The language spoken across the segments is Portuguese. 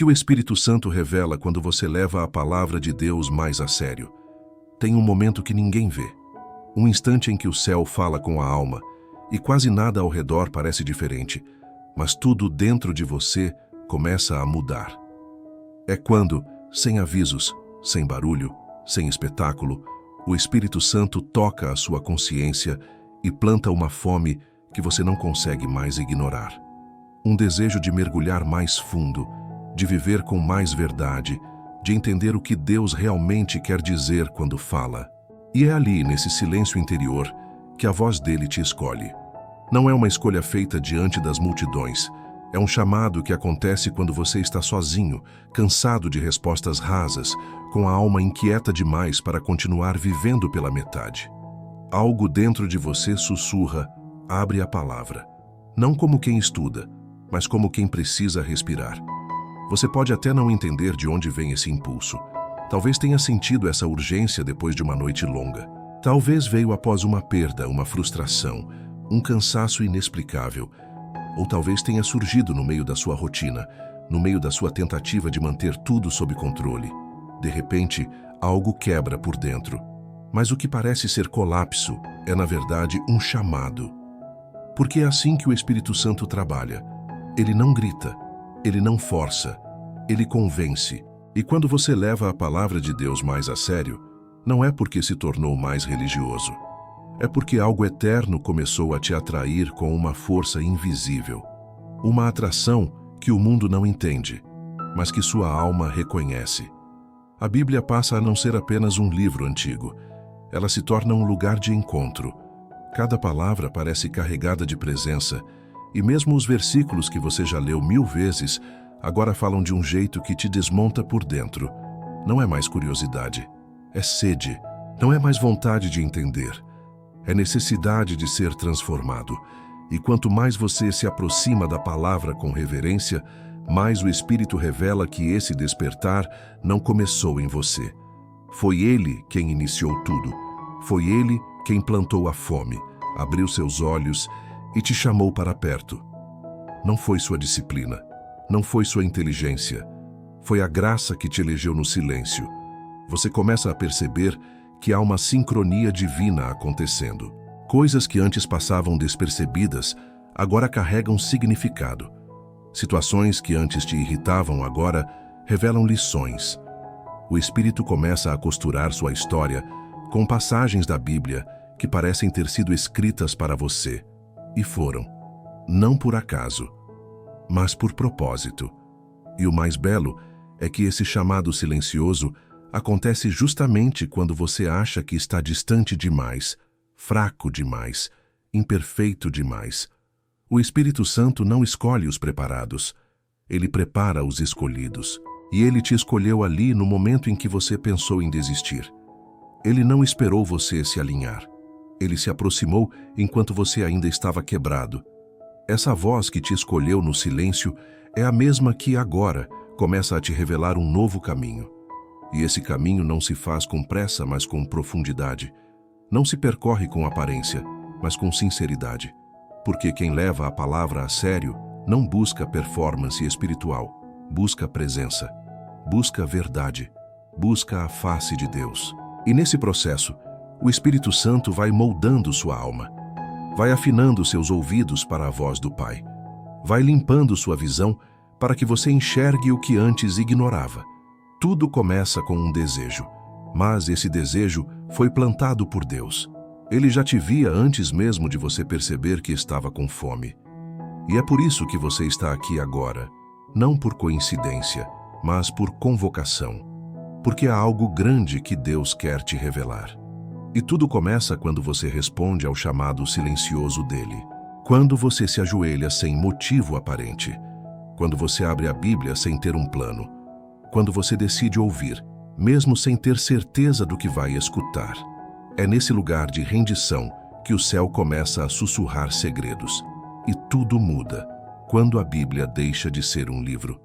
que o Espírito Santo revela quando você leva a palavra de Deus mais a sério? Tem um momento que ninguém vê. Um instante em que o céu fala com a alma e quase nada ao redor parece diferente, mas tudo dentro de você começa a mudar. É quando, sem avisos, sem barulho, sem espetáculo, o Espírito Santo toca a sua consciência e planta uma fome que você não consegue mais ignorar. Um desejo de mergulhar mais fundo, de viver com mais verdade, de entender o que Deus realmente quer dizer quando fala. E é ali, nesse silêncio interior, que a voz dele te escolhe. Não é uma escolha feita diante das multidões. É um chamado que acontece quando você está sozinho, cansado de respostas rasas, com a alma inquieta demais para continuar vivendo pela metade. Algo dentro de você sussurra, abre a palavra. Não como quem estuda, mas como quem precisa respirar. Você pode até não entender de onde vem esse impulso. Talvez tenha sentido essa urgência depois de uma noite longa. Talvez veio após uma perda, uma frustração, um cansaço inexplicável. Ou talvez tenha surgido no meio da sua rotina, no meio da sua tentativa de manter tudo sob controle. De repente, algo quebra por dentro. Mas o que parece ser colapso é, na verdade, um chamado. Porque é assim que o Espírito Santo trabalha. Ele não grita, ele não força, ele convence. E quando você leva a palavra de Deus mais a sério, não é porque se tornou mais religioso. É porque algo eterno começou a te atrair com uma força invisível. Uma atração que o mundo não entende, mas que sua alma reconhece. A Bíblia passa a não ser apenas um livro antigo. Ela se torna um lugar de encontro. Cada palavra parece carregada de presença, e mesmo os versículos que você já leu 1000 vezes, agora falam de um jeito que te desmonta por dentro. Não é mais curiosidade, é sede. Não é mais vontade de entender. É necessidade de ser transformado. E quanto mais você se aproxima da palavra com reverência, mais o Espírito revela que esse despertar não começou em você. Foi Ele quem iniciou tudo. Foi Ele quem plantou a fome, abriu seus olhos e te chamou para perto. Não foi sua disciplina, não foi sua inteligência. Foi a graça que te elegeu no silêncio. Você começa a perceber que há uma sincronia divina acontecendo. Coisas que antes passavam despercebidas, agora carregam significado. Situações que antes te irritavam agora revelam lições. O Espírito começa a costurar sua história com passagens da Bíblia que parecem ter sido escritas para você. E foram, não por acaso, mas por propósito. E o mais belo é que esse chamado silencioso acontece justamente quando você acha que está distante demais, fraco demais, imperfeito demais. O Espírito Santo não escolhe os preparados, ele prepara os escolhidos. E ele te escolheu ali no momento em que você pensou em desistir. Ele não esperou você se alinhar. Ele se aproximou enquanto você ainda estava quebrado. Essa voz que te escolheu no silêncio é a mesma que agora começa a te revelar um novo caminho. E esse caminho não se faz com pressa, mas com profundidade. Não se percorre com aparência, mas com sinceridade. Porque quem leva a palavra a sério não busca performance espiritual, busca presença, busca verdade, busca a face de Deus. E nesse processo, o Espírito Santo vai moldando sua alma, vai afinando seus ouvidos para a voz do Pai, vai limpando sua visão para que você enxergue o que antes ignorava. Tudo começa com um desejo, mas esse desejo foi plantado por Deus. Ele já te via antes mesmo de você perceber que estava com fome. E é por isso que você está aqui agora, não por coincidência, mas por convocação, porque há algo grande que Deus quer te revelar. E tudo começa quando você responde ao chamado silencioso dele. Quando você se ajoelha sem motivo aparente. Quando você abre a Bíblia sem ter um plano. Quando você decide ouvir, mesmo sem ter certeza do que vai escutar. É nesse lugar de rendição que o céu começa a sussurrar segredos. E tudo muda quando a Bíblia deixa de ser um livro.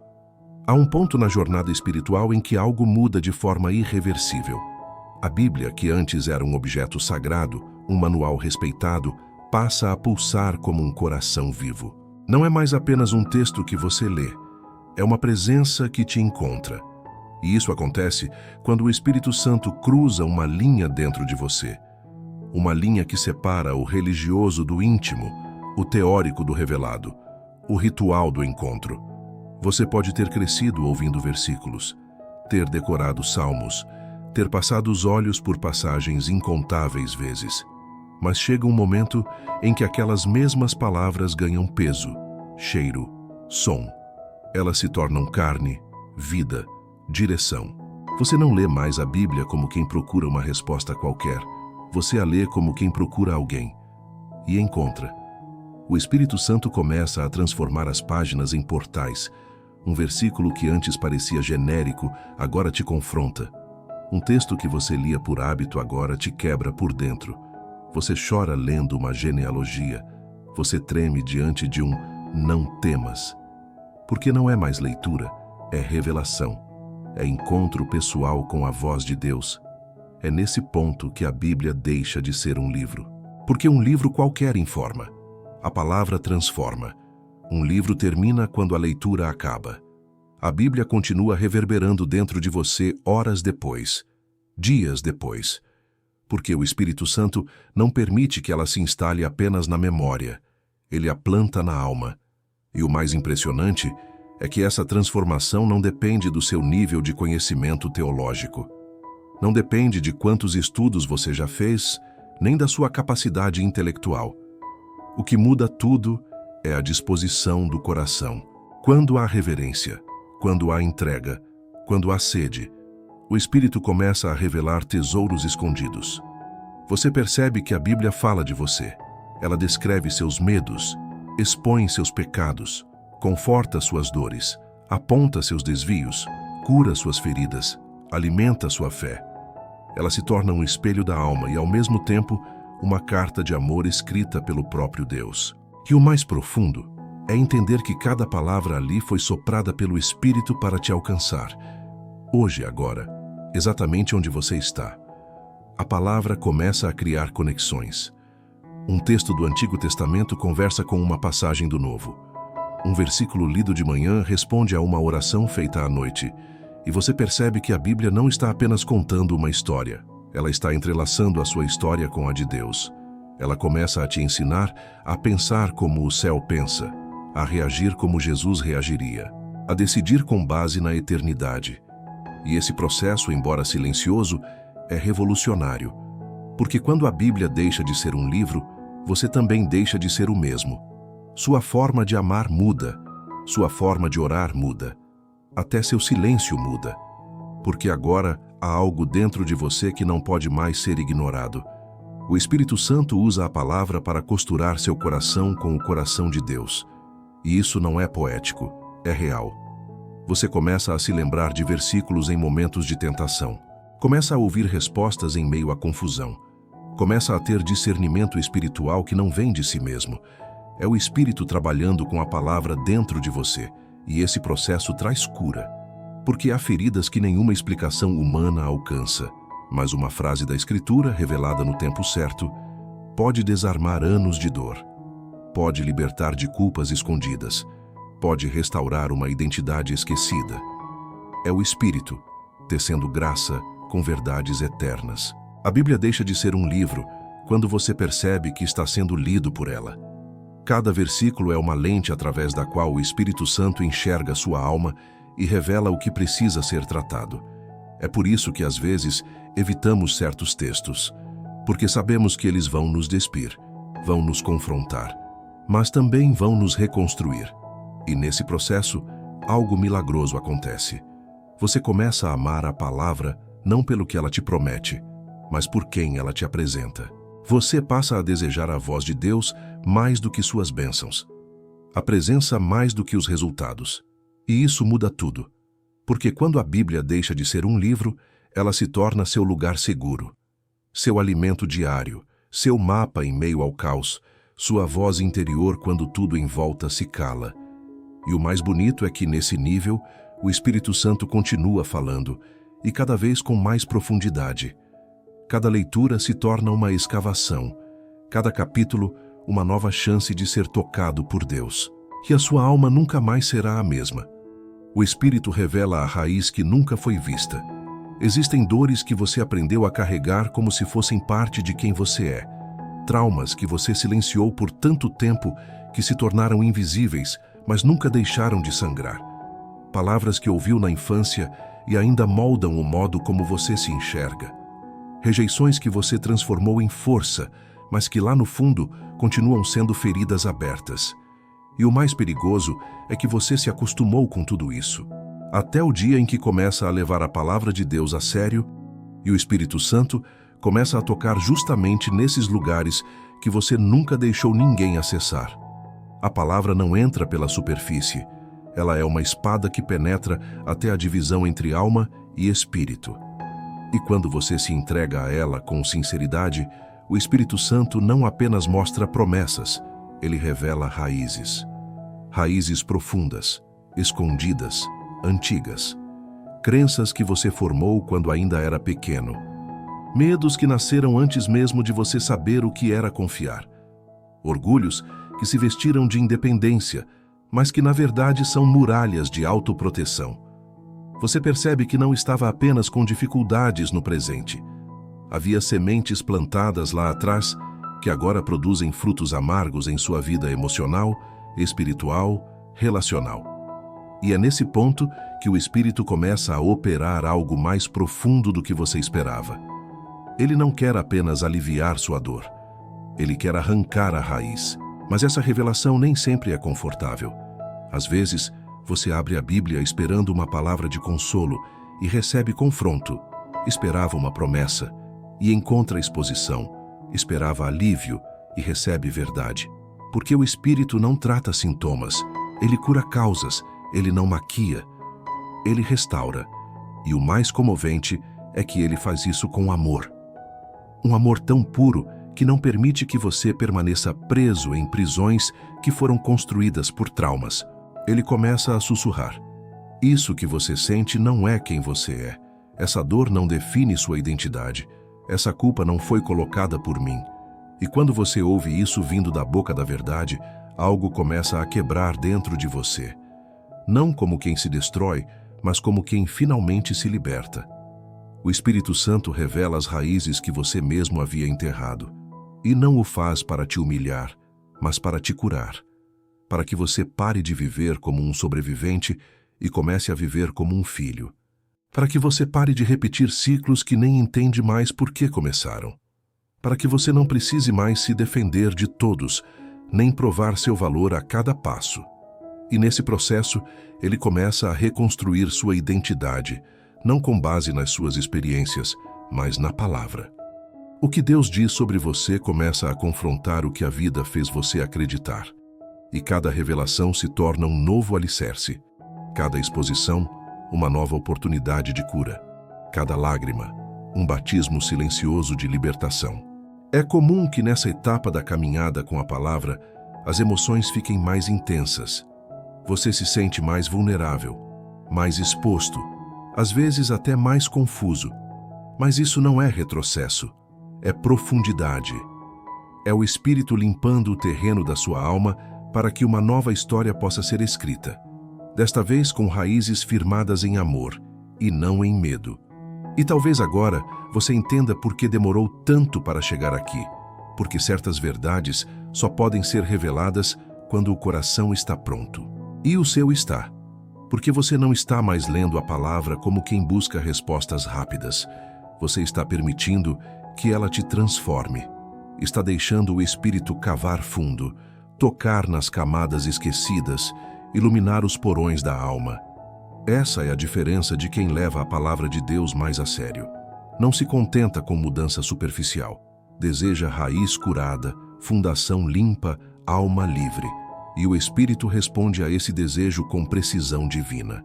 Há um ponto na jornada espiritual em que algo muda de forma irreversível. A Bíblia, que antes era um objeto sagrado, um manual respeitado, passa a pulsar como um coração vivo. Não é mais apenas um texto que você lê, É uma presença que te encontra. E isso acontece quando o Espírito Santo cruza uma linha dentro de você. Uma linha que separa o religioso do íntimo, o teórico do revelado, o ritual do encontro. Você pode ter crescido ouvindo versículos, ter decorado salmos, ter passado os olhos por passagens incontáveis vezes. Mas chega um momento em que aquelas mesmas palavras ganham peso, cheiro, som. Elas se tornam carne, vida, direção. Você não lê mais a Bíblia como quem procura uma resposta qualquer. Você a lê como quem procura alguém. E encontra. O Espírito Santo começa a transformar as páginas em portais. Um versículo que antes parecia genérico, agora te confronta. Um texto que você lia por hábito agora te quebra por dentro. Você chora lendo uma genealogia. Você treme diante de um não temas. Porque não é mais leitura, é revelação. É encontro pessoal com a voz de Deus. É nesse ponto que a Bíblia deixa de ser um livro. Porque um livro qualquer informa. A palavra transforma. Um livro termina quando a leitura acaba. A Bíblia continua reverberando dentro de você horas depois, dias depois. Porque o Espírito Santo não permite que ela se instale apenas na memória. Ele a planta na alma. E o mais impressionante é que essa transformação não depende do seu nível de conhecimento teológico. Não depende de quantos estudos você já fez, nem da sua capacidade intelectual. O que muda tudo é a disposição do coração. Quando há reverência, quando há entrega, quando há sede, o Espírito começa a revelar tesouros escondidos. Você percebe que a Bíblia fala de você. Ela descreve seus medos, expõe seus pecados, conforta suas dores, aponta seus desvios, cura suas feridas, alimenta sua fé. Ela se torna um espelho da alma e, ao mesmo tempo, uma carta de amor escrita pelo próprio Deus. E o mais profundo é entender que cada palavra ali foi soprada pelo Espírito para te alcançar. Hoje, agora, exatamente onde você está. A palavra começa a criar conexões. Um texto do Antigo Testamento conversa com uma passagem do Novo. Um versículo lido de manhã responde a uma oração feita à noite. E você percebe que a Bíblia não está apenas contando uma história. Ela está entrelaçando a sua história com a de Deus. Ela começa a te ensinar a pensar como o céu pensa, a reagir como Jesus reagiria, a decidir com base na eternidade. E esse processo, embora silencioso, é revolucionário. Porque quando a Bíblia deixa de ser um livro, você também deixa de ser o mesmo. Sua forma de amar muda, sua forma de orar muda, até seu silêncio muda. Porque agora há algo dentro de você que não pode mais ser ignorado. O Espírito Santo usa a palavra para costurar seu coração com o coração de Deus. E isso não é poético, é real. Você começa a se lembrar de versículos em momentos de tentação. Começa a ouvir respostas em meio à confusão. Começa a ter discernimento espiritual que não vem de si mesmo. É o Espírito trabalhando com a palavra dentro de você. E esse processo traz cura. Porque há feridas que nenhuma explicação humana alcança. Mas uma frase da Escritura, revelada no tempo certo, pode desarmar anos de dor. Pode libertar de culpas escondidas. Pode restaurar uma identidade esquecida. É o Espírito, tecendo graça com verdades eternas. A Bíblia deixa de ser um livro quando você percebe que está sendo lido por ela. Cada versículo é uma lente através da qual o Espírito Santo enxerga sua alma e revela o que precisa ser tratado. É por isso que, às vezes, evitamos certos textos, porque sabemos que eles vão nos despir, vão nos confrontar, mas também vão nos reconstruir. E nesse processo, algo milagroso acontece. Você começa a amar a palavra não pelo que ela te promete, mas por quem ela te apresenta. Você passa a desejar a voz de Deus mais do que suas bênçãos, a presença mais do que os resultados. E isso muda tudo, porque quando a Bíblia deixa de ser um livro, ela se torna seu lugar seguro, seu alimento diário, seu mapa em meio ao caos, sua voz interior quando tudo em volta se cala. E o mais bonito é que, nesse nível, o Espírito Santo continua falando, e cada vez com mais profundidade. Cada leitura se torna uma escavação, cada capítulo uma nova chance de ser tocado por Deus. E a sua alma nunca mais será a mesma. O Espírito revela a raiz que nunca foi vista. Existem dores que você aprendeu a carregar como se fossem parte de quem você é. Traumas que você silenciou por tanto tempo que se tornaram invisíveis, mas nunca deixaram de sangrar. Palavras que ouviu na infância e ainda moldam o modo como você se enxerga. Rejeições que você transformou em força, mas que lá no fundo continuam sendo feridas abertas. E o mais perigoso é que você se acostumou com tudo isso. Até o dia em que começa a levar a palavra de Deus a sério e o Espírito Santo começa a tocar justamente nesses lugares que você nunca deixou ninguém acessar. A palavra não entra pela superfície. Ela é uma espada que penetra até a divisão entre alma e espírito. E quando você se entrega a ela com sinceridade, o Espírito Santo não apenas mostra promessas, ele revela raízes. Raízes profundas, escondidas, antigas. Crenças que você formou quando ainda era pequeno. Medos que nasceram antes mesmo de você saber o que era confiar. Orgulhos que se vestiram de independência, mas que na verdade são muralhas de autoproteção. Você percebe que não estava apenas com dificuldades no presente. Havia sementes plantadas lá atrás que agora produzem frutos amargos em sua vida emocional, espiritual, relacional. E é nesse ponto que o Espírito começa a operar algo mais profundo do que você esperava. Ele não quer apenas aliviar sua dor. Ele quer arrancar a raiz. Mas essa revelação nem sempre é confortável. Às vezes, você abre a Bíblia esperando uma palavra de consolo e recebe confronto. Esperava uma promessa e encontra exposição. Esperava alívio e recebe verdade. Porque o Espírito não trata sintomas, ele cura causas, ele não maquia, ele restaura. E o mais comovente é que ele faz isso com amor. Um amor tão puro que não permite que você permaneça preso em prisões que foram construídas por traumas. Ele começa a sussurrar. Isso que você sente não é quem você é. Essa dor não define sua identidade. Essa culpa não foi colocada por mim. E quando você ouve isso vindo da boca da verdade, algo começa a quebrar dentro de você. Não como quem se destrói, mas como quem finalmente se liberta. O Espírito Santo revela as raízes que você mesmo havia enterrado. E não o faz para te humilhar, mas para te curar. Para que você pare de viver como um sobrevivente e comece a viver como um filho. Para que você pare de repetir ciclos que nem entende mais por que começaram. Para que você não precise mais se defender de todos, nem provar seu valor a cada passo. E nesse processo, ele começa a reconstruir sua identidade, não com base nas suas experiências, mas na palavra. O que Deus diz sobre você começa a confrontar o que a vida fez você acreditar. E cada revelação se torna um novo alicerce. Cada exposição, uma nova oportunidade de cura. Cada lágrima, um batismo silencioso de libertação. É comum que nessa etapa da caminhada com a palavra, as emoções fiquem mais intensas. Você se sente mais vulnerável, mais exposto, às vezes até mais confuso. Mas isso não é retrocesso. É profundidade. É o Espírito limpando o terreno da sua alma para que uma nova história possa ser escrita. Desta vez com raízes firmadas em amor e não em medo. E talvez agora você entenda por que demorou tanto para chegar aqui. Porque certas verdades só podem ser reveladas quando o coração está pronto. E o seu está. Porque você não está mais lendo a palavra como quem busca respostas rápidas. Você está permitindo que ela te transforme. Está deixando o Espírito cavar fundo, tocar nas camadas esquecidas, iluminar os porões da alma. Essa é a diferença de quem leva a palavra de Deus mais a sério. Não se contenta com mudança superficial. Deseja raiz curada, fundação limpa, alma livre. E o Espírito responde a esse desejo com precisão divina.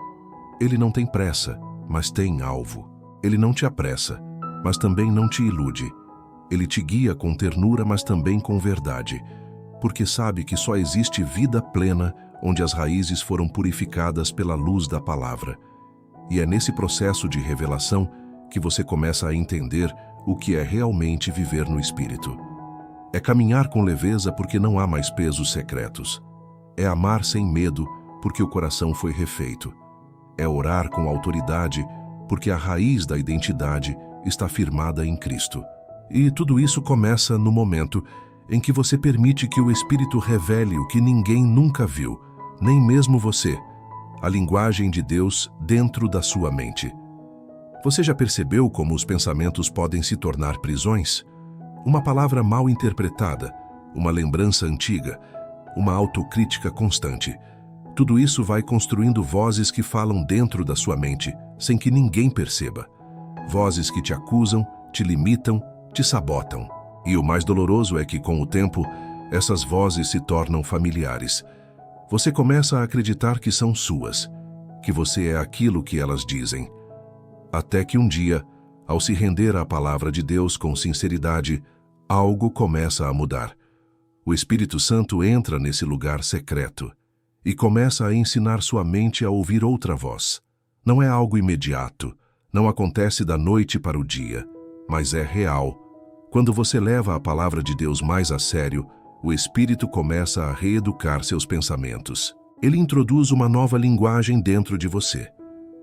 Ele não tem pressa, mas tem alvo. Ele não te apressa, mas também não te ilude. Ele te guia com ternura, mas também com verdade, porque sabe que só existe vida plena onde as raízes foram purificadas pela luz da palavra. E é nesse processo de revelação que você começa a entender o que é realmente viver no Espírito. É caminhar com leveza porque não há mais pesos secretos. É amar sem medo porque o coração foi refeito. É orar com autoridade, porque a raiz da identidade está firmada em Cristo. E tudo isso começa no momento em que você permite que o Espírito revele o que ninguém nunca viu, nem mesmo você, a linguagem de Deus dentro da sua mente. Você já percebeu como os pensamentos podem se tornar prisões? Uma palavra mal interpretada, uma lembrança antiga, uma autocrítica constante. Tudo isso vai construindo vozes que falam dentro da sua mente, sem que ninguém perceba. Vozes que te acusam, te limitam, te sabotam. E o mais doloroso é que, com o tempo, essas vozes se tornam familiares. Você começa a acreditar que são suas, que você é aquilo que elas dizem. Até que um dia, ao se render à palavra de Deus com sinceridade, algo começa a mudar. O Espírito Santo entra nesse lugar secreto e começa a ensinar sua mente a ouvir outra voz. Não é algo imediato, não acontece da noite para o dia, mas é real. Quando você leva a palavra de Deus mais a sério, o Espírito começa a reeducar seus pensamentos. Ele introduz uma nova linguagem dentro de você.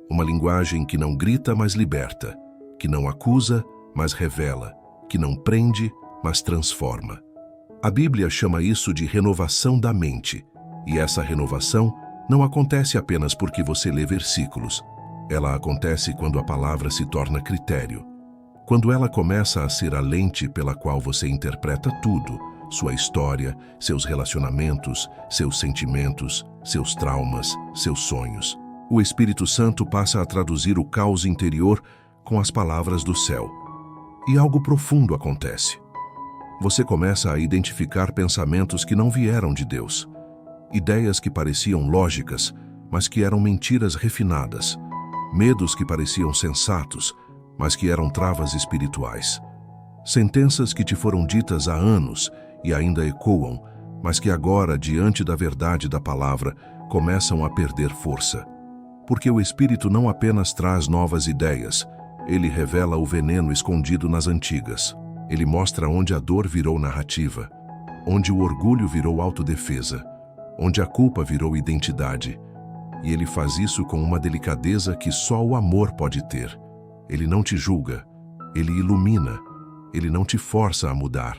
Uma linguagem que não grita, mas liberta, que não acusa, mas revela, que não prende, mas transforma. A Bíblia chama isso de renovação da mente, e essa renovação não acontece apenas porque você lê versículos. Ela acontece quando a palavra se torna critério. Quando ela começa a ser a lente pela qual você interpreta tudo, sua história, seus relacionamentos, seus sentimentos, seus traumas, seus sonhos. O Espírito Santo passa a traduzir o caos interior com as palavras do céu. E algo profundo acontece. Você começa a identificar pensamentos que não vieram de Deus. Ideias que pareciam lógicas, mas que eram mentiras refinadas. Medos que pareciam sensatos, mas que eram travas espirituais. Sentenças que te foram ditas há anos e ainda ecoam, mas que agora, diante da verdade da palavra, começam a perder força. Porque o Espírito não apenas traz novas ideias, ele revela o veneno escondido nas antigas. Ele mostra onde a dor virou narrativa, onde o orgulho virou autodefesa, onde a culpa virou identidade. E ele faz isso com uma delicadeza que só o amor pode ter. Ele não te julga, ele ilumina, ele não te força a mudar.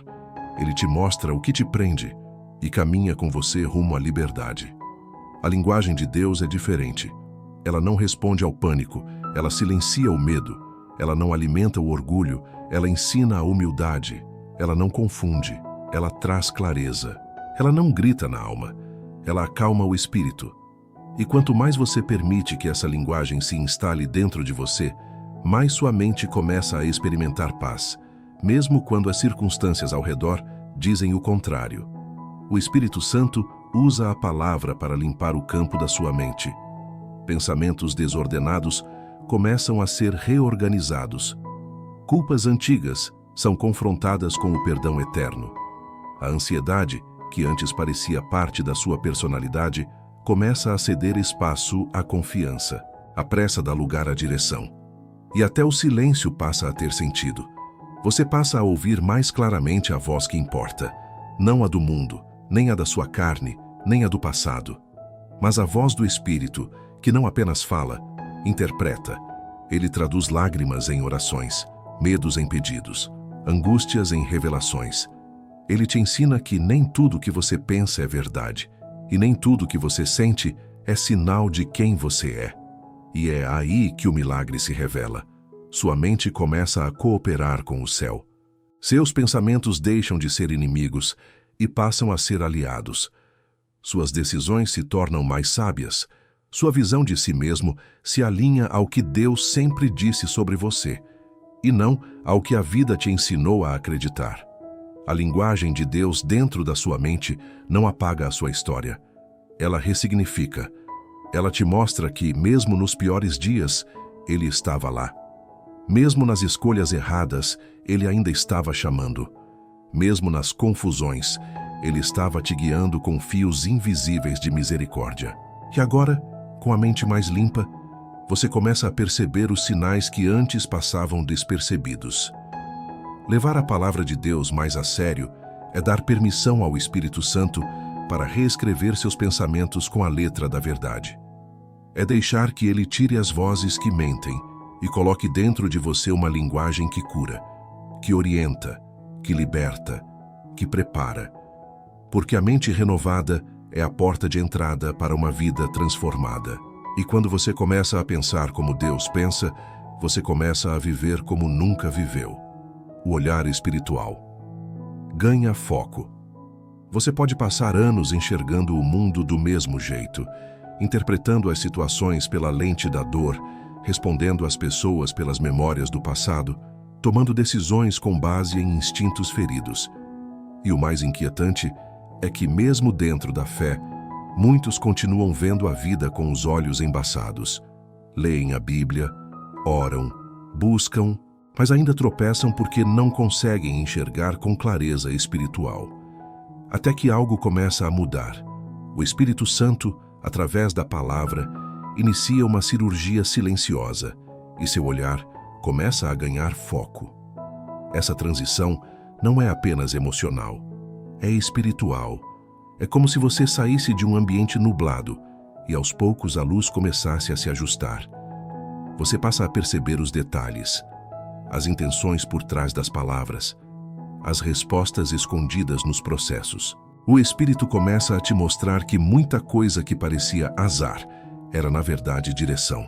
Ele te mostra o que te prende e caminha com você rumo à liberdade. A linguagem de Deus é diferente. Ela não responde ao pânico, ela silencia o medo, ela não alimenta o orgulho, ela ensina a humildade, ela não confunde, ela traz clareza. Ela não grita na alma, ela acalma o espírito. E quanto mais você permite que essa linguagem se instale dentro de você, mais sua mente começa a experimentar paz, mesmo quando as circunstâncias ao redor dizem o contrário. O Espírito Santo usa a palavra para limpar o campo da sua mente. Pensamentos desordenados começam a ser reorganizados. Culpas antigas são confrontadas com o perdão eterno. A ansiedade, que antes parecia parte da sua personalidade, começa a ceder espaço à confiança. A pressa dá lugar à direção. E até o silêncio passa a ter sentido. Você passa a ouvir mais claramente a voz que importa, não a do mundo, nem a da sua carne, nem a do passado, mas a voz do Espírito, que não apenas fala, interpreta. Ele traduz lágrimas em orações, medos em pedidos, angústias em revelações. Ele te ensina que nem tudo que você pensa é verdade, e nem tudo que você sente é sinal de quem você é. E é aí que o milagre se revela. Sua mente começa a cooperar com o céu. Seus pensamentos deixam de ser inimigos e passam a ser aliados. Suas decisões se tornam mais sábias. Sua visão de si mesmo se alinha ao que Deus sempre disse sobre você, e não ao que a vida te ensinou a acreditar. A linguagem de Deus dentro da sua mente não apaga a sua história. Ela ressignifica. Ela te mostra que, mesmo nos piores dias, Ele estava lá. Mesmo nas escolhas erradas, Ele ainda estava chamando. Mesmo nas confusões, Ele estava te guiando com fios invisíveis de misericórdia. E agora, com a mente mais limpa, você começa a perceber os sinais que antes passavam despercebidos. Levar a palavra de Deus mais a sério é dar permissão ao Espírito Santo para reescrever seus pensamentos com a letra da verdade. É deixar que ele tire as vozes que mentem e coloque dentro de você uma linguagem que cura, que orienta, que liberta, que prepara. Porque a mente renovada é a porta de entrada para uma vida transformada. E quando você começa a pensar como Deus pensa, você começa a viver como nunca viveu. O olhar espiritual. Ganha foco. Você pode passar anos enxergando o mundo do mesmo jeito, interpretando as situações pela lente da dor, respondendo às pessoas pelas memórias do passado, tomando decisões com base em instintos feridos. E o mais inquietante é que, mesmo dentro da fé, muitos continuam vendo a vida com os olhos embaçados. Leem a Bíblia, oram, buscam, mas ainda tropeçam porque não conseguem enxergar com clareza espiritual. Até que algo começa a mudar. O Espírito Santo, através da palavra, inicia uma cirurgia silenciosa e seu olhar começa a ganhar foco. Essa transição não é apenas emocional, é espiritual. É como se você saísse de um ambiente nublado e aos poucos a luz começasse a se ajustar. Você passa a perceber os detalhes, as intenções por trás das palavras, as respostas escondidas nos processos. O Espírito começa a te mostrar que muita coisa que parecia azar era na verdade direção,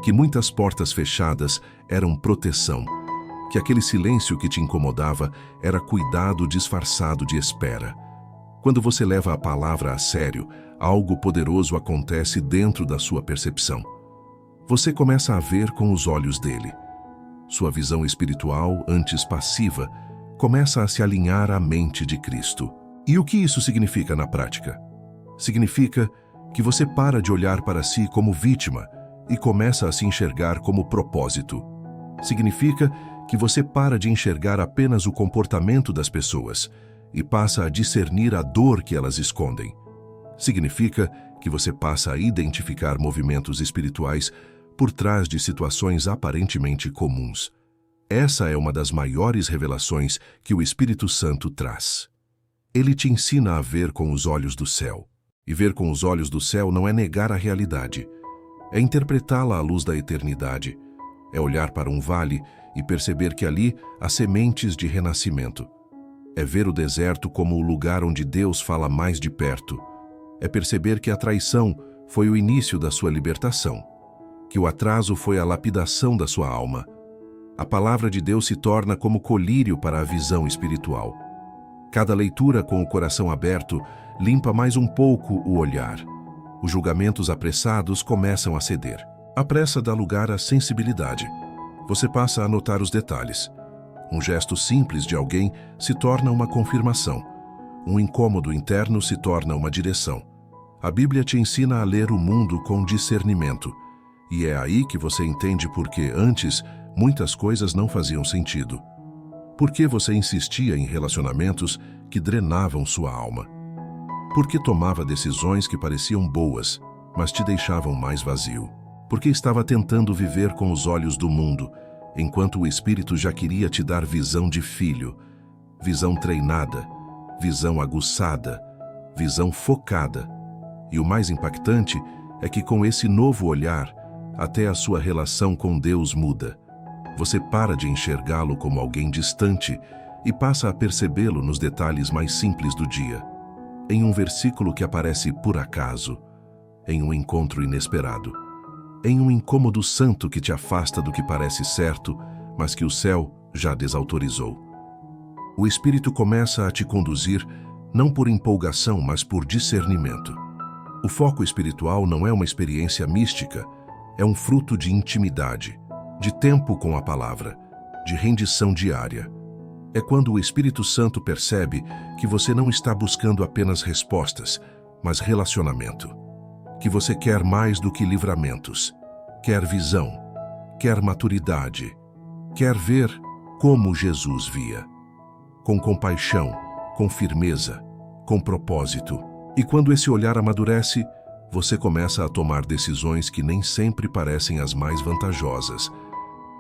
que muitas portas fechadas eram proteção, que aquele silêncio que te incomodava era cuidado disfarçado de espera. Quando você leva a palavra a sério, algo poderoso acontece dentro da sua percepção. Você começa a ver com os olhos dele. Sua visão espiritual, antes passiva, começa a se alinhar à mente de Cristo. E o que isso significa na prática? Significa que você para de olhar para si como vítima e começa a se enxergar como propósito. Significa que você para de enxergar apenas o comportamento das pessoas e passa a discernir a dor que elas escondem. Significa que você passa a identificar movimentos espirituais por trás de situações aparentemente comuns. Essa é uma das maiores revelações que o Espírito Santo traz. Ele te ensina a ver com os olhos do céu. E ver com os olhos do céu não é negar a realidade. É interpretá-la à luz da eternidade. É olhar para um vale e perceber que ali há sementes de renascimento. É ver o deserto como o lugar onde Deus fala mais de perto. É perceber que a traição foi o início da sua libertação, que o atraso foi a lapidação da sua alma. A palavra de Deus se torna como colírio para a visão espiritual. Cada leitura com o coração aberto limpa mais um pouco o olhar. Os julgamentos apressados começam a ceder. A pressa dá lugar à sensibilidade. Você passa a notar os detalhes. Um gesto simples de alguém se torna uma confirmação. Um incômodo interno se torna uma direção. A Bíblia te ensina a ler o mundo com discernimento. E é aí que você entende por que, antes, muitas coisas não faziam sentido. Por que você insistia em relacionamentos que drenavam sua alma? Por que tomava decisões que pareciam boas, mas te deixavam mais vazio? Por que estava tentando viver com os olhos do mundo, enquanto o Espírito já queria te dar visão de filho, visão treinada, visão aguçada, visão focada? E o mais impactante é que com esse novo olhar, até a sua relação com Deus muda. Você para de enxergá-lo como alguém distante e passa a percebê-lo nos detalhes mais simples do dia. Em um versículo que aparece por acaso, em um encontro inesperado, em um incômodo santo que te afasta do que parece certo, mas que o céu já desautorizou. O Espírito começa a te conduzir não por empolgação, mas por discernimento. O foco espiritual não é uma experiência mística, é um fruto de intimidade, de tempo com a palavra, de rendição diária. É quando o Espírito Santo percebe que você não está buscando apenas respostas, mas relacionamento. Que você quer mais do que livramentos, quer visão, quer maturidade, quer ver como Jesus via. Com compaixão, com firmeza, com propósito. E quando esse olhar amadurece, você começa a tomar decisões que nem sempre parecem as mais vantajosas,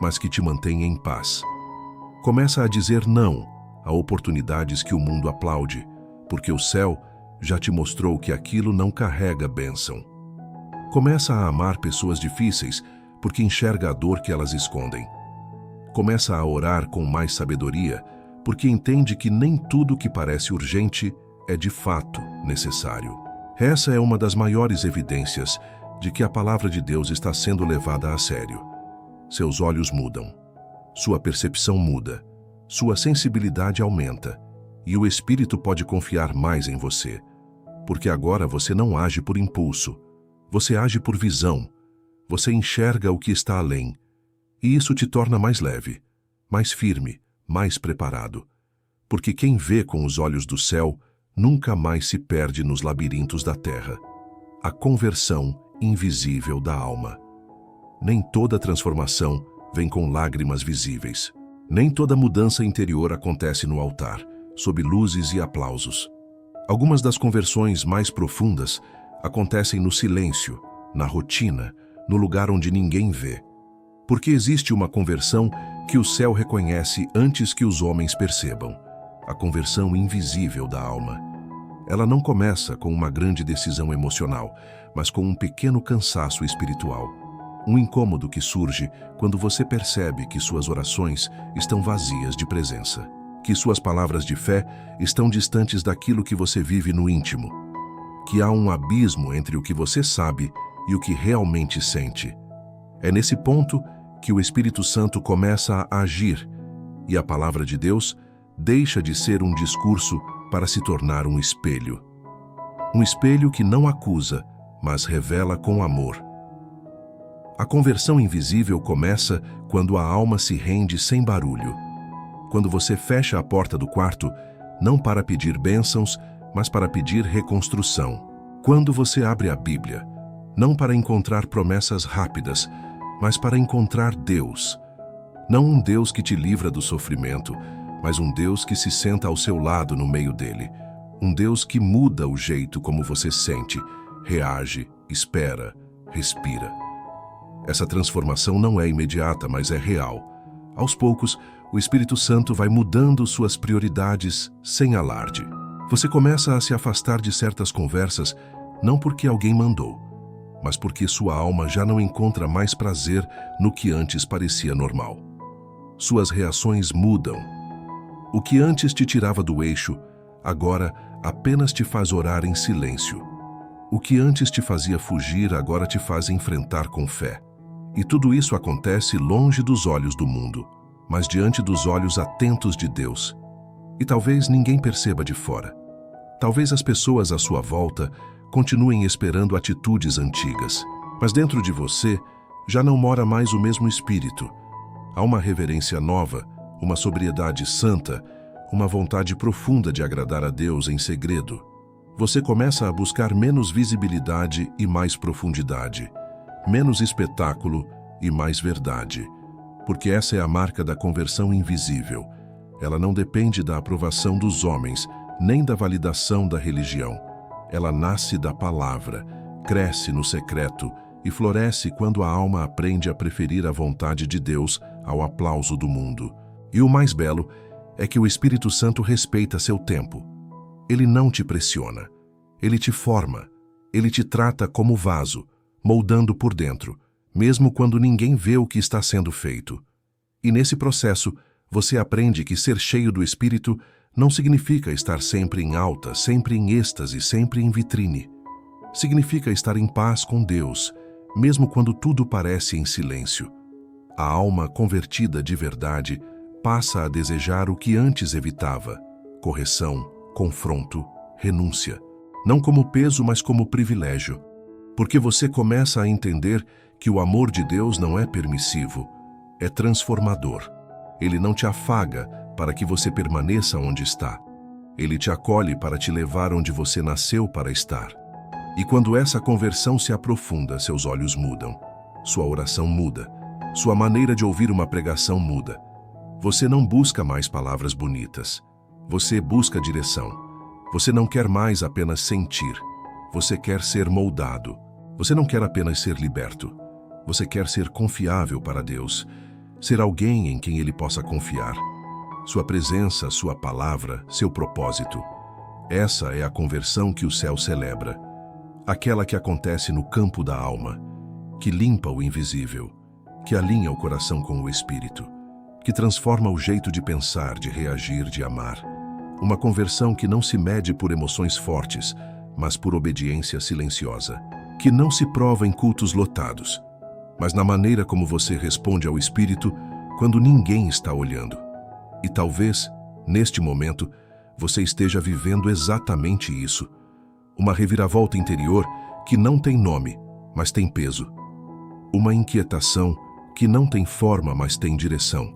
mas que te mantêm em paz. Começa a dizer não a oportunidades que o mundo aplaude, porque o céu já te mostrou que aquilo não carrega bênção. Começa a amar pessoas difíceis porque enxerga a dor que elas escondem. Começa a orar com mais sabedoria porque entende que nem tudo que parece urgente é de fato necessário. Essa é uma das maiores evidências de que a palavra de Deus está sendo levada a sério. Seus olhos mudam, sua percepção muda, sua sensibilidade aumenta e o Espírito pode confiar mais em você, porque agora você não age por impulso, você age por visão, você enxerga o que está além, e isso te torna mais leve, mais firme, mais preparado, porque quem vê com os olhos do céu nunca mais se perde nos labirintos da terra. A conversão invisível da alma. Nem toda transformação vem com lágrimas visíveis. Nem toda mudança interior acontece no altar, sob luzes e aplausos. Algumas das conversões mais profundas acontecem no silêncio, na rotina, no lugar onde ninguém vê. Porque existe uma conversão que o céu reconhece antes que os homens percebam. A conversão invisível da alma. Ela não começa com uma grande decisão emocional, mas com um pequeno cansaço espiritual. Um incômodo que surge quando você percebe que suas orações estão vazias de presença, que suas palavras de fé estão distantes daquilo que você vive no íntimo, que há um abismo entre o que você sabe e o que realmente sente. É nesse ponto que o Espírito Santo começa a agir e a palavra de Deus deixa de ser um discurso para se tornar um espelho. Um espelho que não acusa, mas revela com amor. A conversão invisível começa quando a alma se rende sem barulho. Quando você fecha a porta do quarto, não para pedir bênçãos, mas para pedir reconstrução. Quando você abre a Bíblia, não para encontrar promessas rápidas, mas para encontrar Deus. Não um Deus que te livra do sofrimento, mas um Deus que se senta ao seu lado no meio dele. Um Deus que muda o jeito como você sente, reage, espera, respira. Essa transformação não é imediata, mas é real. Aos poucos, o Espírito Santo vai mudando suas prioridades sem alarde. Você começa a se afastar de certas conversas, não porque alguém mandou, mas porque sua alma já não encontra mais prazer no que antes parecia normal. Suas reações mudam. O que antes te tirava do eixo, agora apenas te faz orar em silêncio. O que antes te fazia fugir, agora te faz enfrentar com fé. E tudo isso acontece longe dos olhos do mundo, mas diante dos olhos atentos de Deus. E talvez ninguém perceba de fora. Talvez as pessoas à sua volta continuem esperando atitudes antigas, mas dentro de você já não mora mais o mesmo espírito. Há uma reverência nova, uma sobriedade santa, uma vontade profunda de agradar a Deus em segredo. Você começa a buscar menos visibilidade e mais profundidade, menos espetáculo e mais verdade, porque essa é a marca da conversão invisível. Ela não depende da aprovação dos homens, nem da validação da religião. Ela nasce da palavra, cresce no secreto e floresce quando a alma aprende a preferir a vontade de Deus ao aplauso do mundo. E o mais belo é que o Espírito Santo respeita seu tempo. Ele não te pressiona. Ele te forma. Ele te trata como vaso, moldando por dentro, mesmo quando ninguém vê o que está sendo feito. E nesse processo, você aprende que ser cheio do Espírito não significa estar sempre em alta, sempre em êxtase, sempre em vitrine. Significa estar em paz com Deus, mesmo quando tudo parece em silêncio. A alma convertida de verdade passa a desejar o que antes evitava: correção, confronto, renúncia. Não como peso, mas como privilégio. Porque você começa a entender que o amor de Deus não é permissivo, é transformador. Ele não te afaga para que você permaneça onde está. Ele te acolhe para te levar onde você nasceu para estar. E quando essa conversão se aprofunda, seus olhos mudam, sua oração muda, sua maneira de ouvir uma pregação muda. Você não busca mais palavras bonitas. Você busca direção. Você não quer mais apenas sentir. Você quer ser moldado. Você não quer apenas ser liberto. Você quer ser confiável para Deus. Ser alguém em quem Ele possa confiar. Sua presença, sua palavra, seu propósito. Essa é a conversão que o céu celebra. aquela que acontece no campo da alma, que limpa o invisível, que alinha o coração com o espírito, que transforma o jeito de pensar, de reagir, de amar. Uma conversão que não se mede por emoções fortes, mas por obediência silenciosa, que não se prova em cultos lotados, mas na maneira como você responde ao Espírito quando ninguém está olhando. E talvez, neste momento, você esteja vivendo exatamente isso. Uma reviravolta interior que não tem nome, mas tem peso. Uma inquietação que não tem forma, mas tem direção.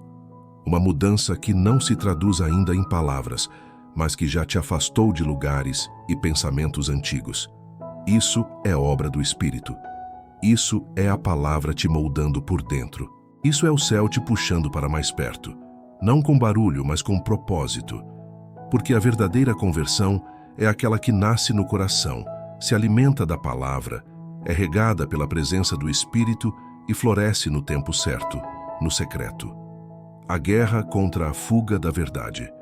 Uma mudança que não se traduz ainda em palavras, mas que já te afastou de lugares e pensamentos antigos. Isso é obra do Espírito. Isso é a palavra te moldando por dentro. Isso é o céu te puxando para mais perto. Não com barulho, mas com propósito. Porque a verdadeira conversão é aquela que nasce no coração, se alimenta da palavra, é regada pela presença do Espírito e floresce no tempo certo, no secreto. A guerra contra a fuga da verdade.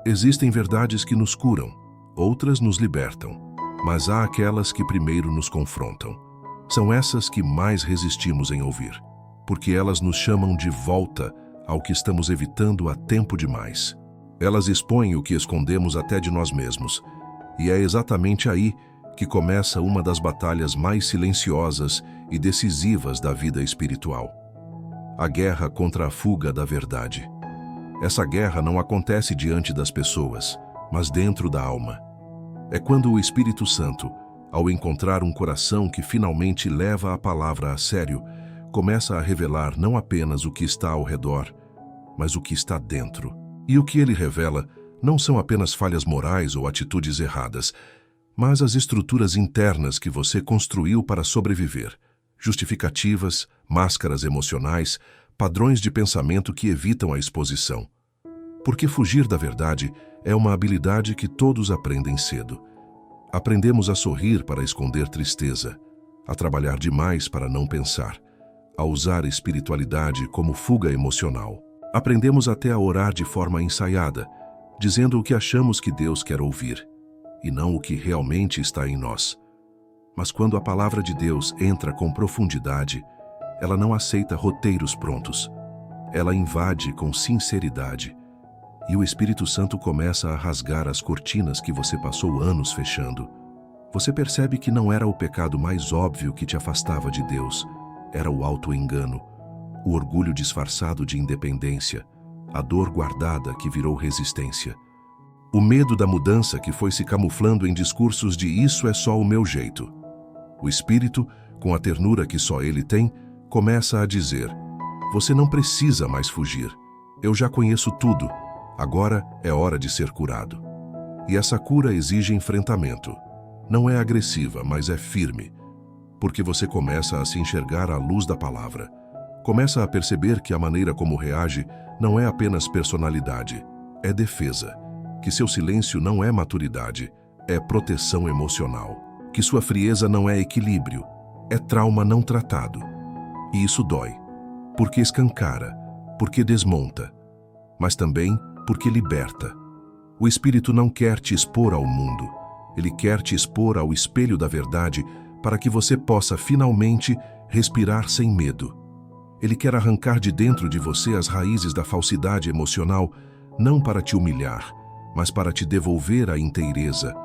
Existem verdades que nos curam, outras nos libertam, mas há aquelas que primeiro nos confrontam. São essas que mais resistimos em ouvir, porque elas nos chamam de volta ao que estamos evitando há tempo demais. Elas expõem o que escondemos até de nós mesmos, e é exatamente aí que começa uma das batalhas mais silenciosas e decisivas da vida espiritual. A guerra contra a fuga da verdade. Essa guerra não acontece diante das pessoas, mas dentro da alma. É quando o Espírito Santo, ao encontrar um coração que finalmente leva a palavra a sério, começa a revelar não apenas o que está ao redor, mas o que está dentro. E o que ele revela não são apenas falhas morais ou atitudes erradas, mas as estruturas internas que você construiu para sobreviver, justificativas, máscaras emocionais, padrões de pensamento que evitam a exposição. Porque fugir da verdade é uma habilidade que todos aprendem cedo. Aprendemos a sorrir para esconder tristeza, a trabalhar demais para não pensar, a usar a espiritualidade como fuga emocional. Aprendemos até a orar de forma ensaiada, dizendo o que achamos que Deus quer ouvir, e não o que realmente está em nós. Mas quando a palavra de Deus entra com profundidade, ela não aceita roteiros prontos. Ela invade com sinceridade. E o Espírito Santo começa a rasgar as cortinas que você passou anos fechando. Você percebe que não era o pecado mais óbvio que te afastava de Deus. Era o auto-engano, o orgulho disfarçado de independência, a dor guardada que virou resistência. O medo da mudança que foi se camuflando em discursos de "isso é só o meu jeito". O Espírito, com a ternura que só Ele tem, começa a dizer: você não precisa mais fugir. Eu já conheço tudo. Agora é hora de ser curado. E essa cura exige enfrentamento. Não é agressiva, mas é firme. Porque você começa a se enxergar à luz da palavra. Começa a perceber que a maneira como reage não é apenas personalidade, é defesa. Que seu silêncio não é maturidade, é proteção emocional. Que sua frieza não é equilíbrio, é trauma não tratado. E isso dói, porque escancara, porque desmonta, mas também porque liberta. O Espírito não quer te expor ao mundo, ele quer te expor ao espelho da verdade para que você possa finalmente respirar sem medo. Ele quer arrancar de dentro de você as raízes da falsidade emocional, não para te humilhar, mas para te devolver a inteireza,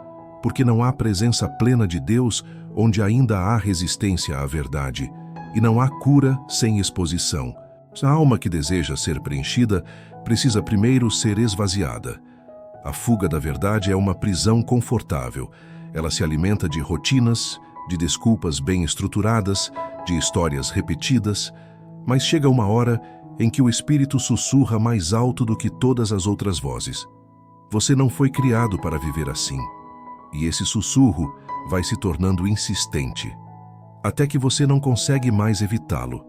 porque não há presença plena de Deus onde ainda há resistência à verdade. E não há cura sem exposição. A alma que deseja ser preenchida precisa primeiro ser esvaziada. A fuga da verdade é uma prisão confortável. Ela se alimenta de rotinas, de desculpas bem estruturadas, de histórias repetidas, mas chega uma hora em que o Espírito sussurra mais alto do que todas as outras vozes. Você não foi criado para viver assim. E esse sussurro vai se tornando insistente, até que você não consegue mais evitá-lo,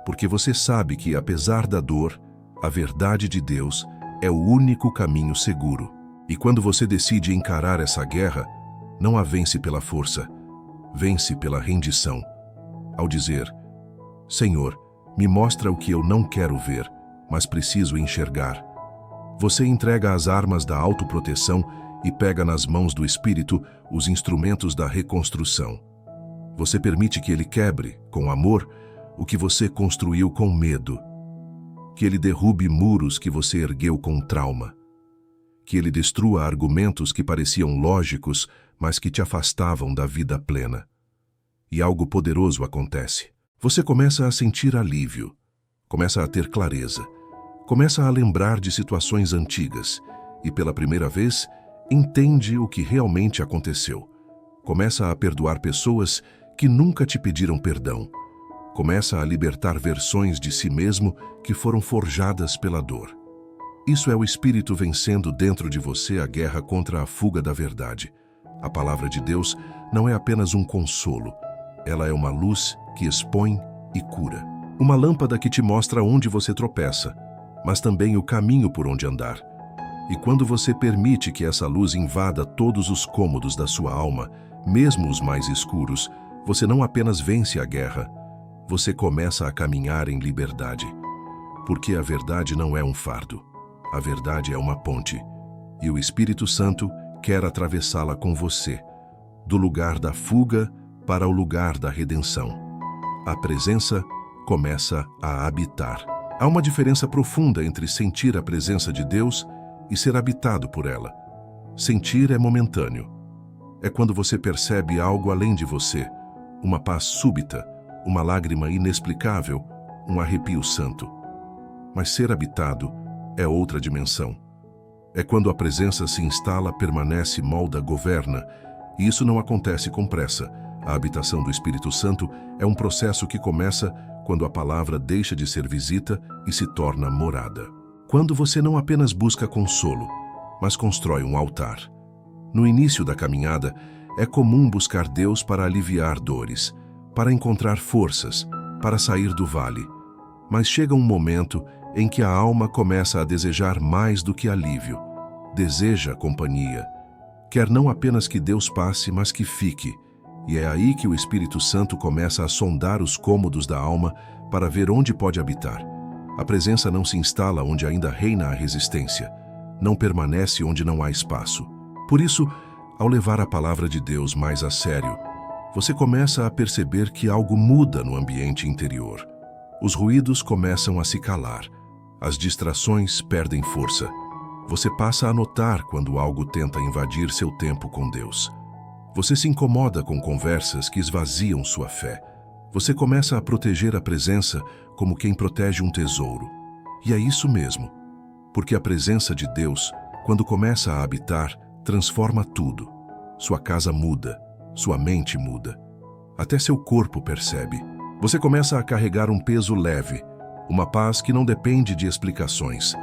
porque você sabe que, apesar da dor, a verdade de Deus é o único caminho seguro. E quando você decide encarar essa guerra, não a vence pela força, vence pela rendição. Ao dizer: Senhor, me mostra o que eu não quero ver, mas preciso enxergar. Você entrega as armas da autoproteção e pega nas mãos do Espírito os instrumentos da reconstrução. Você permite que ele quebre, com amor, o que você construiu com medo. Que ele derrube muros que você ergueu com trauma. Que ele destrua argumentos que pareciam lógicos, mas que te afastavam da vida plena. E algo poderoso acontece. Você começa a sentir alívio, começa a ter clareza, começa a lembrar de situações antigas e, pela primeira vez, entende o que realmente aconteceu. Começa a perdoar pessoas que nunca te pediram perdão. Começa a libertar versões de si mesmo que foram forjadas pela dor. Isso é o Espírito vencendo dentro de você a guerra contra a fuga da verdade. A palavra de Deus não é apenas um consolo. Ela é uma luz que expõe e cura. Uma lâmpada que te mostra onde você tropeça, mas também o caminho por onde andar. E quando você permite que essa luz invada todos os cômodos da sua alma, mesmo os mais escuros, você não apenas vence a guerra, você começa a caminhar em liberdade. Porque a verdade não é um fardo. A verdade é uma ponte. E o Espírito Santo quer atravessá-la com você, do lugar da fuga para o lugar da redenção. A presença começa a habitar. Há uma diferença profunda entre sentir a presença de Deus e ser habitado por ela. Sentir é momentâneo. É quando você percebe algo além de você, uma paz súbita, uma lágrima inexplicável, um arrepio santo. Mas ser habitado é outra dimensão. É quando a presença se instala, permanece, molda, governa, e isso não acontece com pressa. A habitação do Espírito Santo é um processo que começa quando a palavra deixa de ser visita e se torna morada. Quando você não apenas busca consolo, mas constrói um altar. No início da caminhada, é comum buscar Deus para aliviar dores, para encontrar forças, para sair do vale. Mas chega um momento em que a alma começa a desejar mais do que alívio. Deseja companhia. Quer não apenas que Deus passe, mas que fique. E é aí que o Espírito Santo começa a sondar os cômodos da alma para ver onde pode habitar. A presença não se instala onde ainda reina a resistência. Não permanece onde não há espaço. Por isso, ao levar a palavra de Deus mais a sério, você começa a perceber que algo muda no ambiente interior. Os ruídos começam a se calar. As distrações perdem força. Você passa a notar quando algo tenta invadir seu tempo com Deus. Você se incomoda com conversas que esvaziam sua fé. Você começa a proteger a presença como quem protege um tesouro. E é isso mesmo, porque a presença de Deus, quando começa a habitar, transforma tudo. Sua casa muda, sua mente muda. Até seu corpo percebe. Você começa a carregar um peso leve, uma paz que não depende de explicações.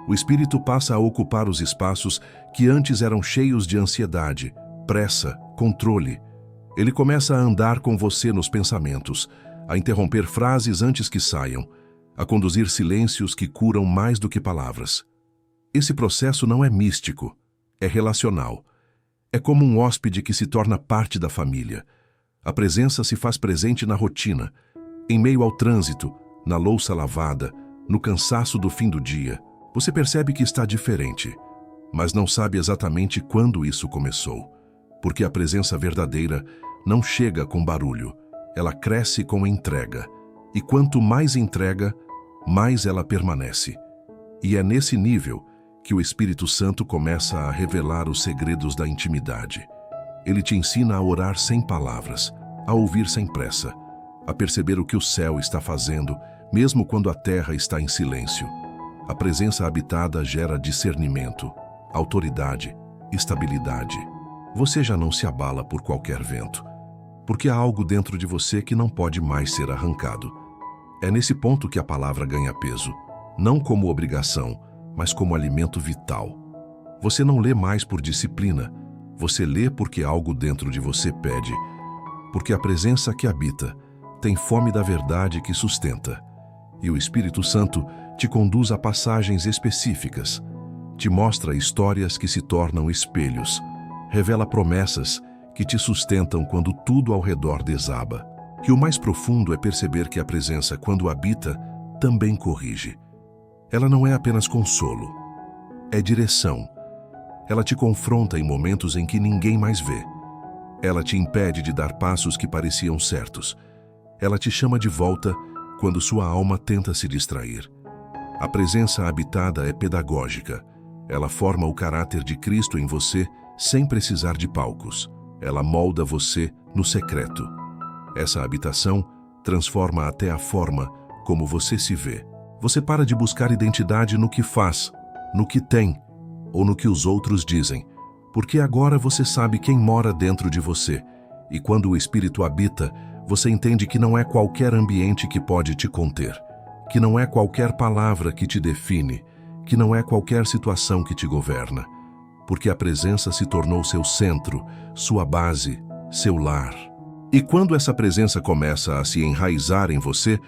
O Espírito passa a ocupar os espaços que antes eram cheios de ansiedade, pressa, controle. Ele começa a andar com você nos pensamentos, a interromper frases antes que saiam, a conduzir silêncios que curam mais do que palavras. Esse processo não é místico, é relacional. É como um hóspede que se torna parte da família. A presença se faz presente na rotina, em meio ao trânsito, na louça lavada, no cansaço do fim do dia. Você percebe que está diferente, mas não sabe exatamente quando isso começou. Porque a presença verdadeira não chega com barulho, ela cresce com entrega. E quanto mais entrega, mais ela permanece. E é nesse nível que o Espírito Santo começa a revelar os segredos da intimidade. Ele te ensina a orar sem palavras, a ouvir sem pressa, a perceber o que o céu está fazendo, mesmo quando a terra está em silêncio. A presença habitada gera discernimento, autoridade, estabilidade. Você já não se abala por qualquer vento, porque há algo dentro de você que não pode mais ser arrancado. É nesse ponto que a palavra ganha peso, não como obrigação, mas como alimento vital. Você não lê mais por disciplina, você lê porque algo dentro de você pede, porque a presença que habita tem fome da verdade que sustenta. E o Espírito Santo te conduz a passagens específicas, te mostra histórias que se tornam espelhos, revela promessas que te sustentam quando tudo ao redor desaba. Que o mais profundo é perceber que a presença, quando habita, também corrige. Ela não é apenas consolo, é direção. Ela te confronta em momentos em que ninguém mais vê. Ela te impede de dar passos que pareciam certos. Ela te chama de volta quando sua alma tenta se distrair. A presença habitada é pedagógica. Ela forma o caráter de Cristo em você sem precisar de palcos. Ela molda você no secreto. Essa habitação transforma até a forma como você se vê. Você para de buscar identidade no que faz, no que tem ou no que os outros dizem, porque agora você sabe quem mora dentro de você. E quando o Espírito habita, você entende que não é qualquer ambiente que pode te conter, que não é qualquer palavra que te define, que não é qualquer situação que te governa, porque a presença se tornou seu centro, sua base, seu lar. E quando essa presença começa a se enraizar em você,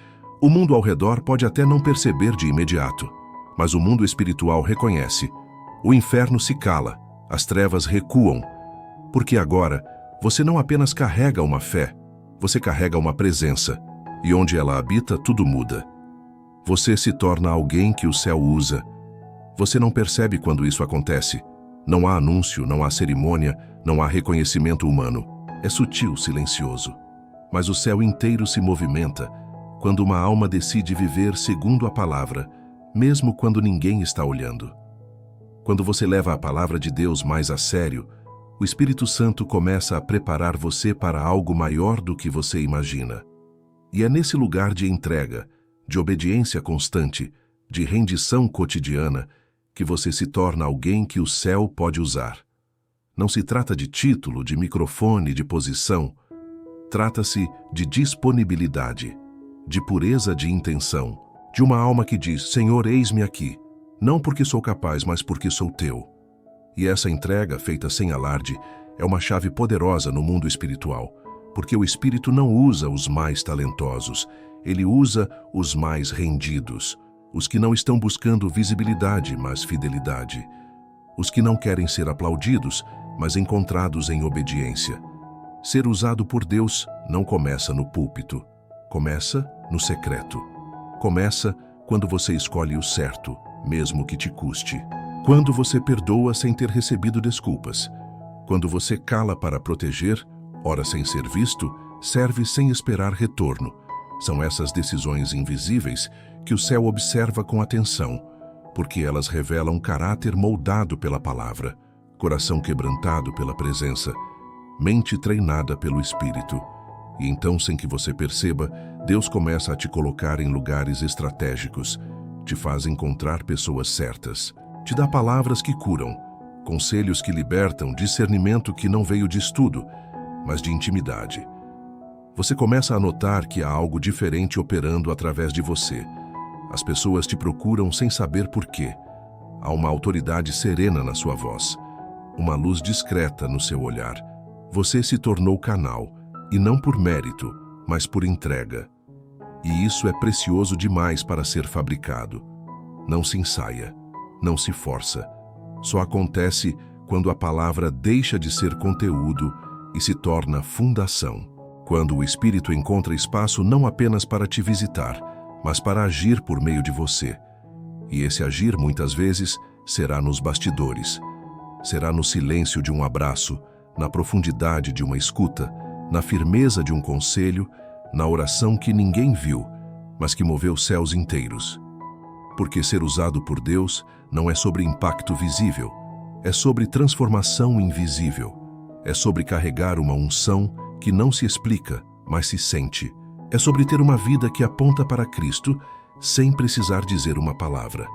o mundo ao redor pode até não perceber de imediato, mas o mundo espiritual reconhece. O inferno se cala, as trevas recuam, porque agora você não apenas carrega uma fé, você carrega uma presença, e onde ela habita, tudo muda. Você se torna alguém que o céu usa. Você não percebe quando isso acontece. Não há anúncio, não há cerimônia, não há reconhecimento humano. É sutil, silencioso. Mas o céu inteiro se movimenta quando uma alma decide viver segundo a palavra, mesmo quando ninguém está olhando. Quando você leva a palavra de Deus mais a sério, o Espírito Santo começa a preparar você para algo maior do que você imagina. E é nesse lugar de entrega, de obediência constante, de rendição cotidiana, que você se torna alguém que o céu pode usar. Não se trata de título, de microfone, de posição. Trata-se de disponibilidade, de pureza de intenção, de uma alma que diz: Senhor, eis-me aqui, não porque sou capaz, mas porque sou teu. E essa entrega, feita sem alarde, é uma chave poderosa no mundo espiritual, porque o Espírito não usa os mais talentosos, ele usa os mais rendidos, os que não estão buscando visibilidade, mas fidelidade, os que não querem ser aplaudidos, mas encontrados em obediência. Ser usado por Deus não começa no púlpito, começa no secreto. Começa quando você escolhe o certo, mesmo que te custe. Quando você perdoa sem ter recebido desculpas. Quando você cala para proteger, ora sem ser visto, serve sem esperar retorno. São essas decisões invisíveis que o céu observa com atenção, porque elas revelam caráter moldado pela palavra, coração quebrantado pela presença, mente treinada pelo Espírito. E então, sem que você perceba, Deus começa a te colocar em lugares estratégicos, te faz encontrar pessoas certas, te dá palavras que curam, conselhos que libertam, discernimento que não veio de estudo, mas de intimidade. Você começa a notar que há algo diferente operando através de você. As pessoas te procuram sem saber por quê. Há uma autoridade serena na sua voz, uma luz discreta no seu olhar. Você se tornou canal, e não por mérito, mas por entrega. E isso é precioso demais para ser fabricado. Não se ensaia, não se força. Só acontece quando a palavra deixa de ser conteúdo e se torna fundação. Quando o Espírito encontra espaço não apenas para te visitar, mas para agir por meio de você. E esse agir, muitas vezes, será nos bastidores. Será no silêncio de um abraço, na profundidade de uma escuta, na firmeza de um conselho, na oração que ninguém viu, mas que moveu céus inteiros. Porque ser usado por Deus não é sobre impacto visível, é sobre transformação invisível, é sobre carregar uma unção que não se explica, mas se sente. É sobre ter uma vida que aponta para Cristo sem precisar dizer uma palavra.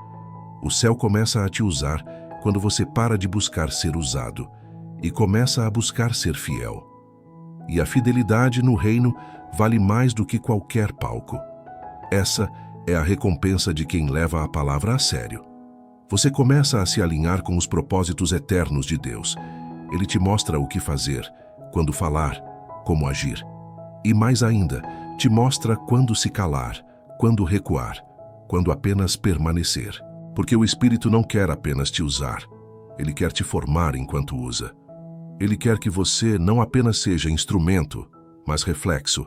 O céu começa a te usar quando você para de buscar ser usado e começa a buscar ser fiel. E a fidelidade no reino vale mais do que qualquer palco. Essa é a recompensa de quem leva a palavra a sério. Você começa a se alinhar com os propósitos eternos de Deus. Ele te mostra o que fazer, quando falar, como agir. E mais ainda, te mostra quando se calar, quando recuar, quando apenas permanecer. Porque o Espírito não quer apenas te usar, ele quer te formar enquanto usa. Ele quer que você não apenas seja instrumento, mas reflexo,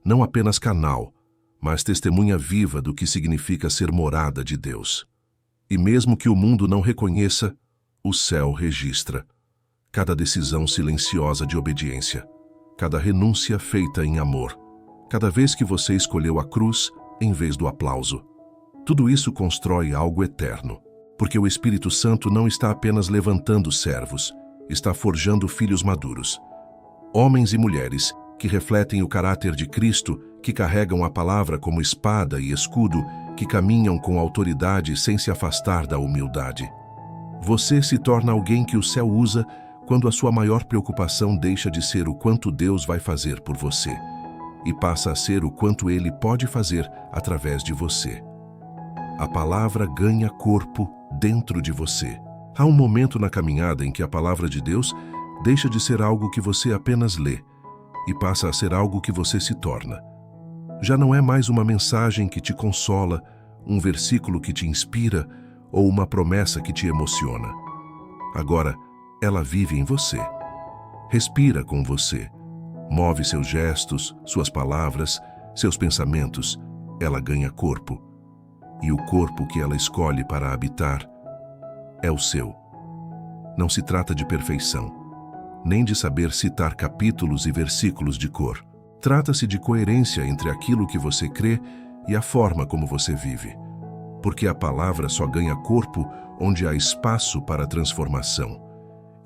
não apenas canal, mas testemunha viva do que significa ser morada de Deus. E mesmo que o mundo não reconheça, o céu registra. cada decisão silenciosa de obediência, cada renúncia feita em amor, cada vez que você escolheu a cruz em vez do aplauso. Tudo isso constrói algo eterno, porque o Espírito Santo não está apenas levantando servos, está forjando filhos maduros, homens e mulheres que refletem o caráter de Cristo, que carregam a palavra como espada e escudo, que caminham com autoridade sem se afastar da humildade. Você se torna alguém que o céu usa quando a sua maior preocupação deixa de ser o quanto Deus vai fazer por você e passa a ser o quanto Ele pode fazer através de você. A palavra ganha corpo dentro de você. Há um momento na caminhada em que a palavra de Deus deixa de ser algo que você apenas lê e passa a ser algo que você se torna. Já não é mais uma mensagem que te consola, um versículo que te inspira ou uma promessa que te emociona. Agora, ela vive em você, respira com você, move seus gestos, suas palavras, seus pensamentos. Ela ganha corpo. E o corpo que ela escolhe para habitar é o seu. Não se trata de perfeição, nem de saber citar capítulos e versículos de cor. Trata-se de coerência entre aquilo que você crê e a forma como você vive. Porque a palavra só ganha corpo onde há espaço para a transformação.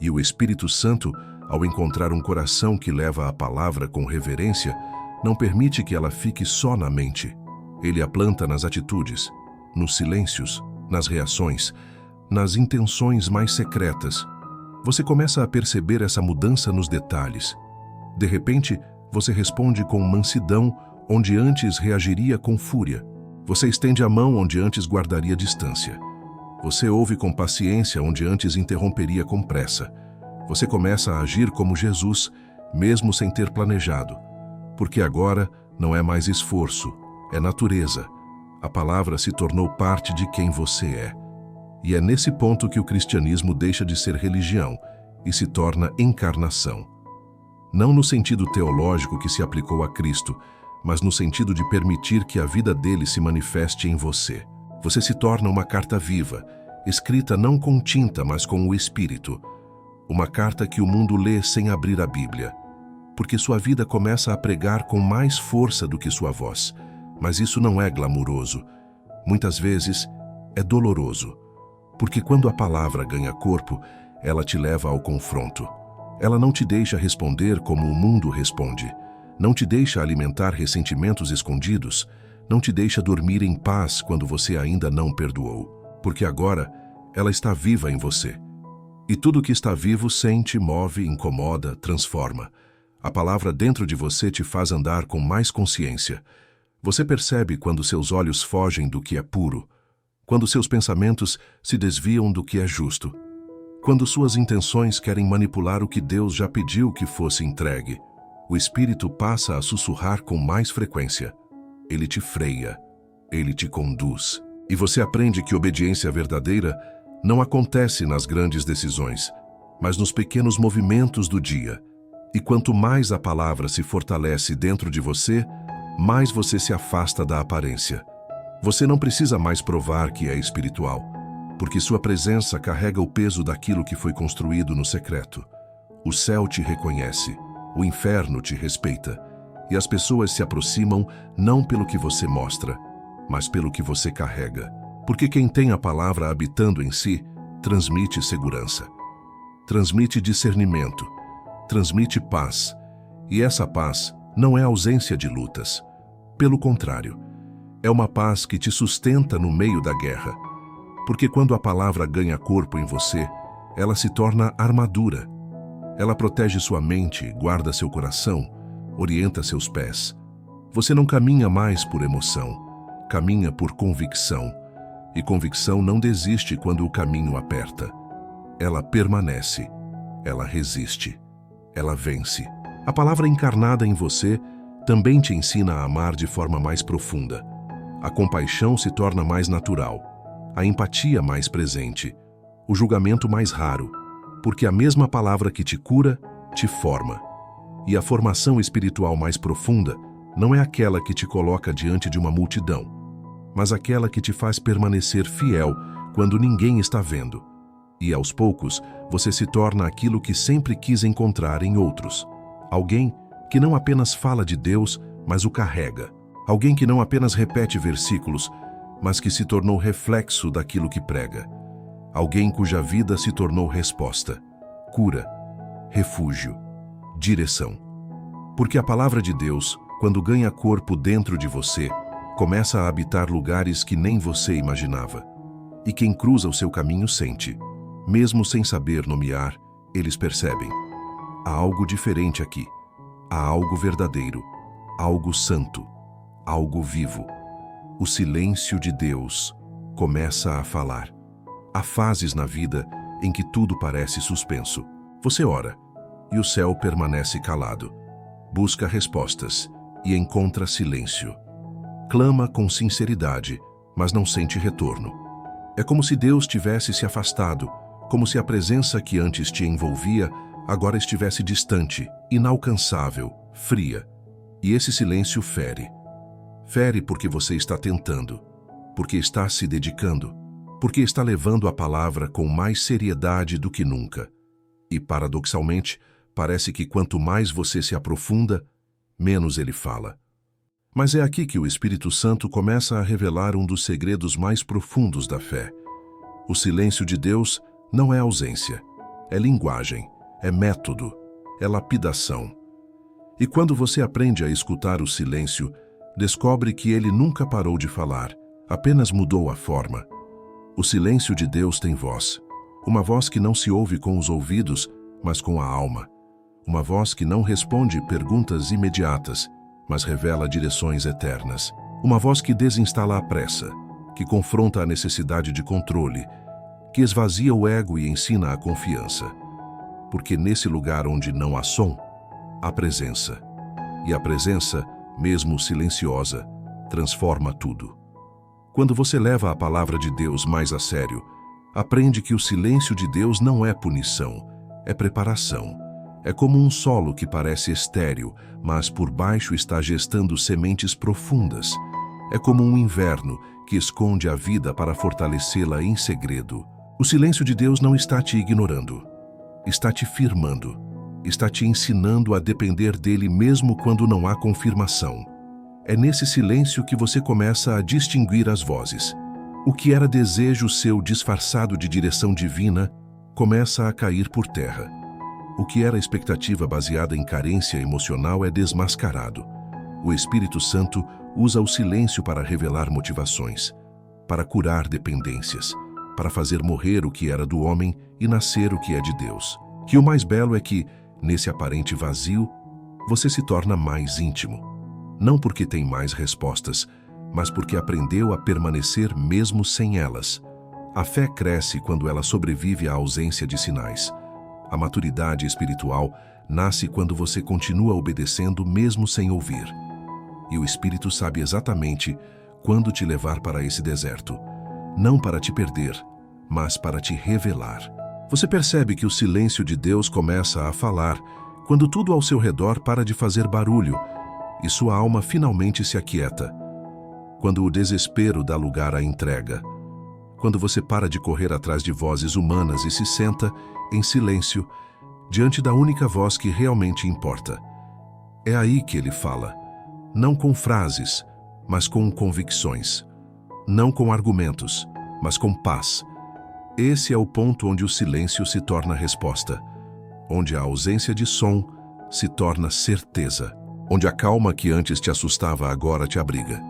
E o Espírito Santo, ao encontrar um coração que leva a palavra com reverência, não permite que ela fique só na mente. Ele a planta nas atitudes, nos silêncios, nas reações, nas intenções mais secretas. Você começa a perceber essa mudança nos detalhes. De repente, você responde com mansidão onde antes reagiria com fúria. Você estende a mão onde antes guardaria distância. Você ouve com paciência onde antes interromperia com pressa. Você começa a agir como Jesus, mesmo sem ter planejado. Porque agora não é mais esforço, é natureza. A palavra se tornou parte de quem você é. E é nesse ponto que o cristianismo deixa de ser religião e se torna encarnação. Não no sentido teológico que se aplicou a Cristo, mas no sentido de permitir que a vida dele se manifeste em você. Você se torna uma carta viva, escrita não com tinta, mas com o Espírito. Uma carta que o mundo lê sem abrir a Bíblia. Porque sua vida começa a pregar com mais força do que sua voz. Mas isso não é glamuroso. Muitas vezes é doloroso. Porque quando a palavra ganha corpo, ela te leva ao confronto. Ela não te deixa responder como o mundo responde. Não te deixa alimentar ressentimentos escondidos. Não te deixa dormir em paz quando você ainda não perdoou. Porque agora ela está viva em você. E tudo que está vivo sente, move, incomoda, transforma. A palavra dentro de você te faz andar com mais consciência. Você percebe quando seus olhos fogem do que é puro, quando seus pensamentos se desviam do que é justo, quando suas intenções querem manipular o que Deus já pediu que fosse entregue. O Espírito passa a sussurrar com mais frequência. Ele te freia, ele te conduz. E você aprende que obediência verdadeira não acontece nas grandes decisões, mas nos pequenos movimentos do dia. E quanto mais a palavra se fortalece dentro de você, mais você se afasta da aparência. Você não precisa mais provar que é espiritual, porque sua presença carrega o peso daquilo que foi construído no secreto. O céu te reconhece, o inferno te respeita, e as pessoas se aproximam não pelo que você mostra, mas pelo que você carrega. Porque quem tem a palavra habitando em si, transmite segurança, transmite discernimento, transmite paz. E essa paz não é ausência de lutas. Pelo contrário, é uma paz que te sustenta no meio da guerra. Porque quando a palavra ganha corpo em você, ela se torna armadura. Ela protege sua mente, guarda seu coração, orienta seus pés. Você não caminha mais por emoção, caminha por convicção. E convicção não desiste quando o caminho aperta. Ela permanece, ela resiste, ela vence. A palavra encarnada em você também te ensina a amar de forma mais profunda. A compaixão se torna mais natural, a empatia mais presente, o julgamento mais raro, porque a mesma palavra que te cura, te forma. E a formação espiritual mais profunda não é aquela que te coloca diante de uma multidão, mas aquela que te faz permanecer fiel quando ninguém está vendo. E, aos poucos, você se torna aquilo que sempre quis encontrar em outros. Alguém que não apenas fala de Deus, mas o carrega. Alguém que não apenas repete versículos, mas que se tornou reflexo daquilo que prega. Alguém cuja vida se tornou resposta, cura, refúgio, direção. Porque a palavra de Deus, quando ganha corpo dentro de você, começa a habitar lugares que nem você imaginava. E quem cruza o seu caminho sente. Mesmo sem saber nomear, eles percebem. Há algo diferente aqui. Há algo verdadeiro, algo santo, algo vivo. O silêncio de Deus começa a falar. Há fases na vida em que tudo parece suspenso. Você ora, e o céu permanece calado. Busca respostas e encontra silêncio. Clama com sinceridade, mas não sente retorno. É como se Deus tivesse se afastado, como se a presença que antes te envolvia agora estivesse distante, inalcançável, fria. E esse silêncio fere. Fere porque você está tentando, porque está se dedicando, porque está levando a palavra com mais seriedade do que nunca. E, paradoxalmente, parece que quanto mais você se aprofunda, menos ele fala. Mas é aqui que o Espírito Santo começa a revelar um dos segredos mais profundos da fé. O silêncio de Deus não é ausência, é linguagem, é método, é lapidação. E quando você aprende a escutar o silêncio, descobre que ele nunca parou de falar, apenas mudou a forma. O silêncio de Deus tem voz, uma voz que não se ouve com os ouvidos, mas com a alma. Uma voz que não responde perguntas imediatas, mas revela direções eternas. Uma voz que desinstala a pressa, que confronta a necessidade de controle, que esvazia o ego e ensina a confiança. Porque nesse lugar onde não há som, há presença. E a presença, mesmo silenciosa, transforma tudo. Quando você leva a palavra de Deus mais a sério, aprende que o silêncio de Deus não é punição, é preparação. É como um solo que parece estéril, mas por baixo está gestando sementes profundas. É como um inverno que esconde a vida para fortalecê-la em segredo. O silêncio de Deus não está te ignorando. Está te firmando. Está te ensinando a depender dele mesmo quando não há confirmação. É nesse silêncio que você começa a distinguir as vozes. O que era desejo seu disfarçado de direção divina começa a cair por terra. O que era expectativa baseada em carência emocional é desmascarado. O Espírito Santo usa o silêncio para revelar motivações, para curar dependências, para fazer morrer o que era do homem e nascer o que é de Deus. E o mais belo é que, nesse aparente vazio, você se torna mais íntimo. Não porque tem mais respostas, mas porque aprendeu a permanecer mesmo sem elas. A fé cresce quando ela sobrevive à ausência de sinais. A maturidade espiritual nasce quando você continua obedecendo mesmo sem ouvir. E o Espírito sabe exatamente quando te levar para esse deserto. Não para te perder, mas para te revelar. Você percebe que o silêncio de Deus começa a falar quando tudo ao seu redor para de fazer barulho e sua alma finalmente se aquieta. Quando o desespero dá lugar à entrega. Quando você para de correr atrás de vozes humanas e se senta, em silêncio, diante da única voz que realmente importa. É aí que ele fala, não com frases, mas com convicções. Não com argumentos, mas com paz. Esse é o ponto onde o silêncio se torna resposta, onde a ausência de som se torna certeza, onde a calma que antes te assustava agora te abriga.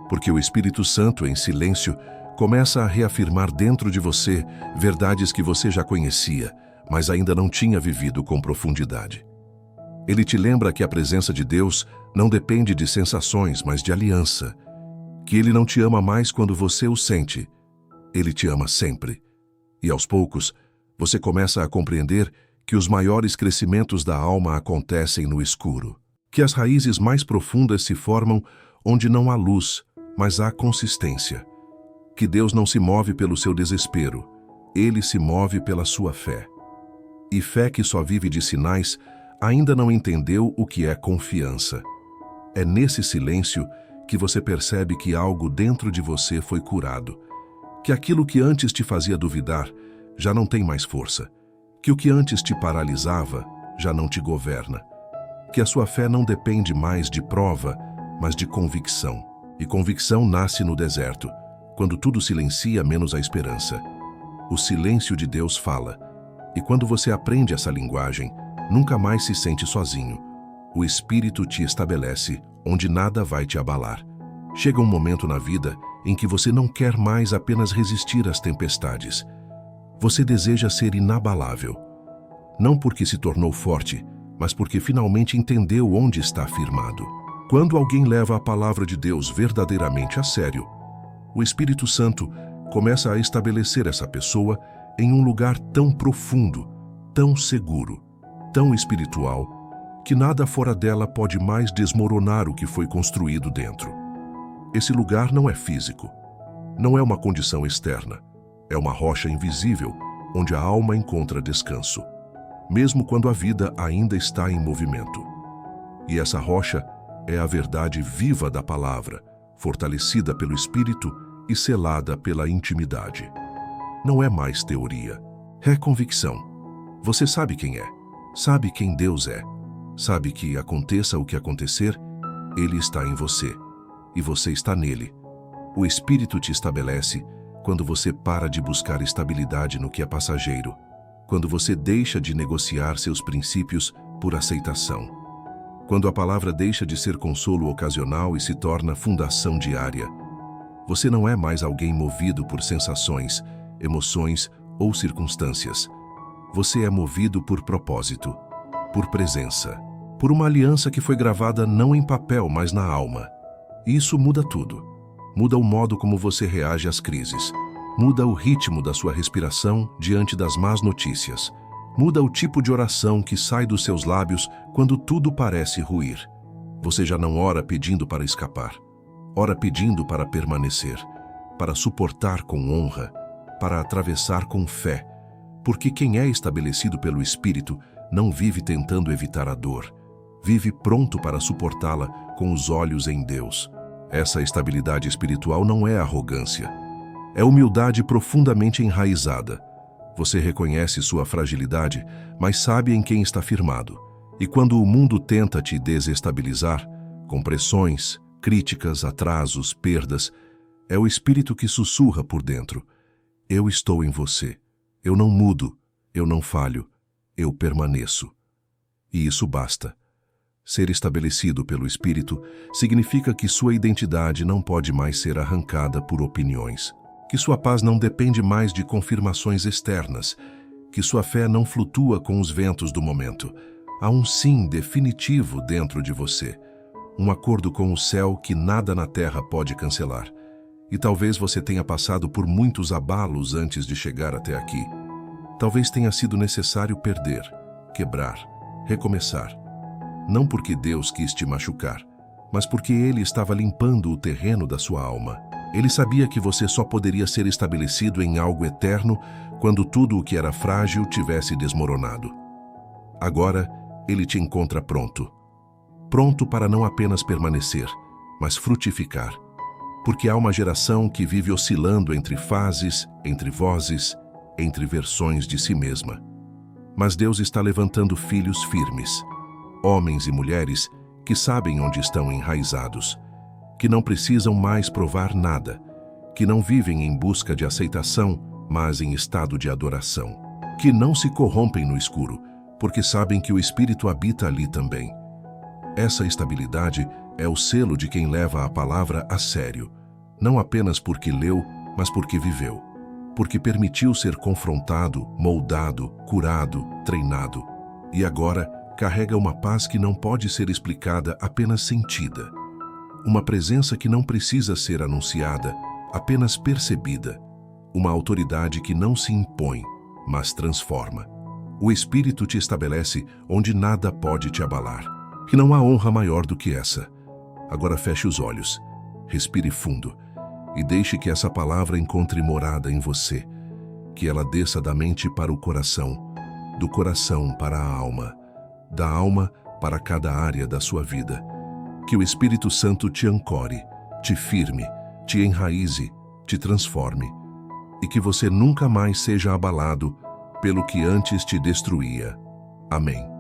Porque o Espírito Santo, em silêncio, começa a reafirmar dentro de você verdades que você já conhecia, mas ainda não tinha vivido com profundidade. Ele te lembra que a presença de Deus não depende de sensações, mas de aliança. Que Ele não te ama mais quando você o sente. Ele te ama sempre. E aos poucos, você começa a compreender que os maiores crescimentos da alma acontecem no escuro. Que as raízes mais profundas se formam onde não há luz, mas há consistência. Que Deus não se move pelo seu desespero, Ele se move pela sua fé. E fé que só vive de sinais ainda não entendeu o que é confiança. É nesse silêncio que você percebe que algo dentro de você foi curado, que aquilo que antes te fazia duvidar já não tem mais força, que o que antes te paralisava já não te governa, que a sua fé não depende mais de prova, mas de convicção. E convicção nasce no deserto, quando tudo silencia menos a esperança. O silêncio de Deus fala, e quando você aprende essa linguagem, nunca mais se sente sozinho. O Espírito te estabelece onde nada vai te abalar. Chega um momento na vida em que você não quer mais apenas resistir às tempestades. Você deseja ser inabalável. Não porque se tornou forte, mas porque finalmente entendeu onde está firmado. Quando alguém leva a palavra de Deus verdadeiramente a sério, o Espírito Santo começa a estabelecer essa pessoa em um lugar tão profundo, tão seguro, tão espiritual, que nada fora dela pode mais desmoronar o que foi construído dentro. Esse lugar não é físico, não é uma condição externa, é uma rocha invisível onde a alma encontra descanso, mesmo quando a vida ainda está em movimento. E essa rocha é a verdade viva da palavra, fortalecida pelo Espírito e selada pela intimidade. Não é mais teoria, é convicção. Você sabe quem é, sabe quem Deus é, sabe que aconteça o que acontecer, Ele está em você e você está nele. O Espírito te estabelece quando você para de buscar estabilidade no que é passageiro, quando você deixa de negociar seus princípios por aceitação, quando a palavra deixa de ser consolo ocasional e se torna fundação diária. Você não é mais alguém movido por sensações, emoções ou circunstâncias. Você é movido por propósito, por presença, por uma aliança que foi gravada não em papel, mas na alma. E isso muda tudo. Muda o modo como você reage às crises. Muda o ritmo da sua respiração diante das más notícias. Muda o tipo de oração que sai dos seus lábios quando tudo parece ruir. Você já não ora pedindo para escapar. Ora pedindo para permanecer, para suportar com honra, para atravessar com fé. Porque quem é estabelecido pelo Espírito não vive tentando evitar a dor. Vive pronto para suportá-la com os olhos em Deus. Essa estabilidade espiritual não é arrogância. É humildade profundamente enraizada. Você reconhece sua fragilidade, mas sabe em quem está firmado. E quando o mundo tenta te desestabilizar, com pressões, críticas, atrasos, perdas, é o Espírito que sussurra por dentro. Eu estou em você. Eu não mudo. Eu não falho. Eu permaneço. E isso basta. Ser estabelecido pelo Espírito significa que sua identidade não pode mais ser arrancada por opiniões, que sua paz não depende mais de confirmações externas, que sua fé não flutua com os ventos do momento. Há um sim definitivo dentro de você, um acordo com o céu que nada na terra pode cancelar. E talvez você tenha passado por muitos abalos antes de chegar até aqui. Talvez tenha sido necessário perder, quebrar, recomeçar. Não porque Deus quis te machucar, mas porque Ele estava limpando o terreno da sua alma. Ele sabia que você só poderia ser estabelecido em algo eterno quando tudo o que era frágil tivesse desmoronado. Agora, Ele te encontra pronto. Pronto para não apenas permanecer, mas frutificar. Porque há uma geração que vive oscilando entre fases, entre vozes, entre versões de si mesma. Mas Deus está levantando filhos firmes, homens e mulheres que sabem onde estão enraizados, que não precisam mais provar nada, que não vivem em busca de aceitação, mas em estado de adoração, que não se corrompem no escuro, porque sabem que o Espírito habita ali também. Essa estabilidade é o selo de quem leva a palavra a sério, não apenas porque leu, mas porque viveu, porque permitiu ser confrontado, moldado, curado, treinado, e agora carrega uma paz que não pode ser explicada, apenas sentida. Uma presença que não precisa ser anunciada, apenas percebida. Uma autoridade que não se impõe, mas transforma. O Espírito te estabelece onde nada pode te abalar. Que não há honra maior do que essa. Agora feche os olhos, respire fundo e deixe que essa palavra encontre morada em você. Que ela desça da mente para o coração, do coração para a alma, da alma para cada área da sua vida. Que o Espírito Santo te ancore, te firme, te enraize, te transforme. e que você nunca mais seja abalado pelo que antes te destruía. Amém.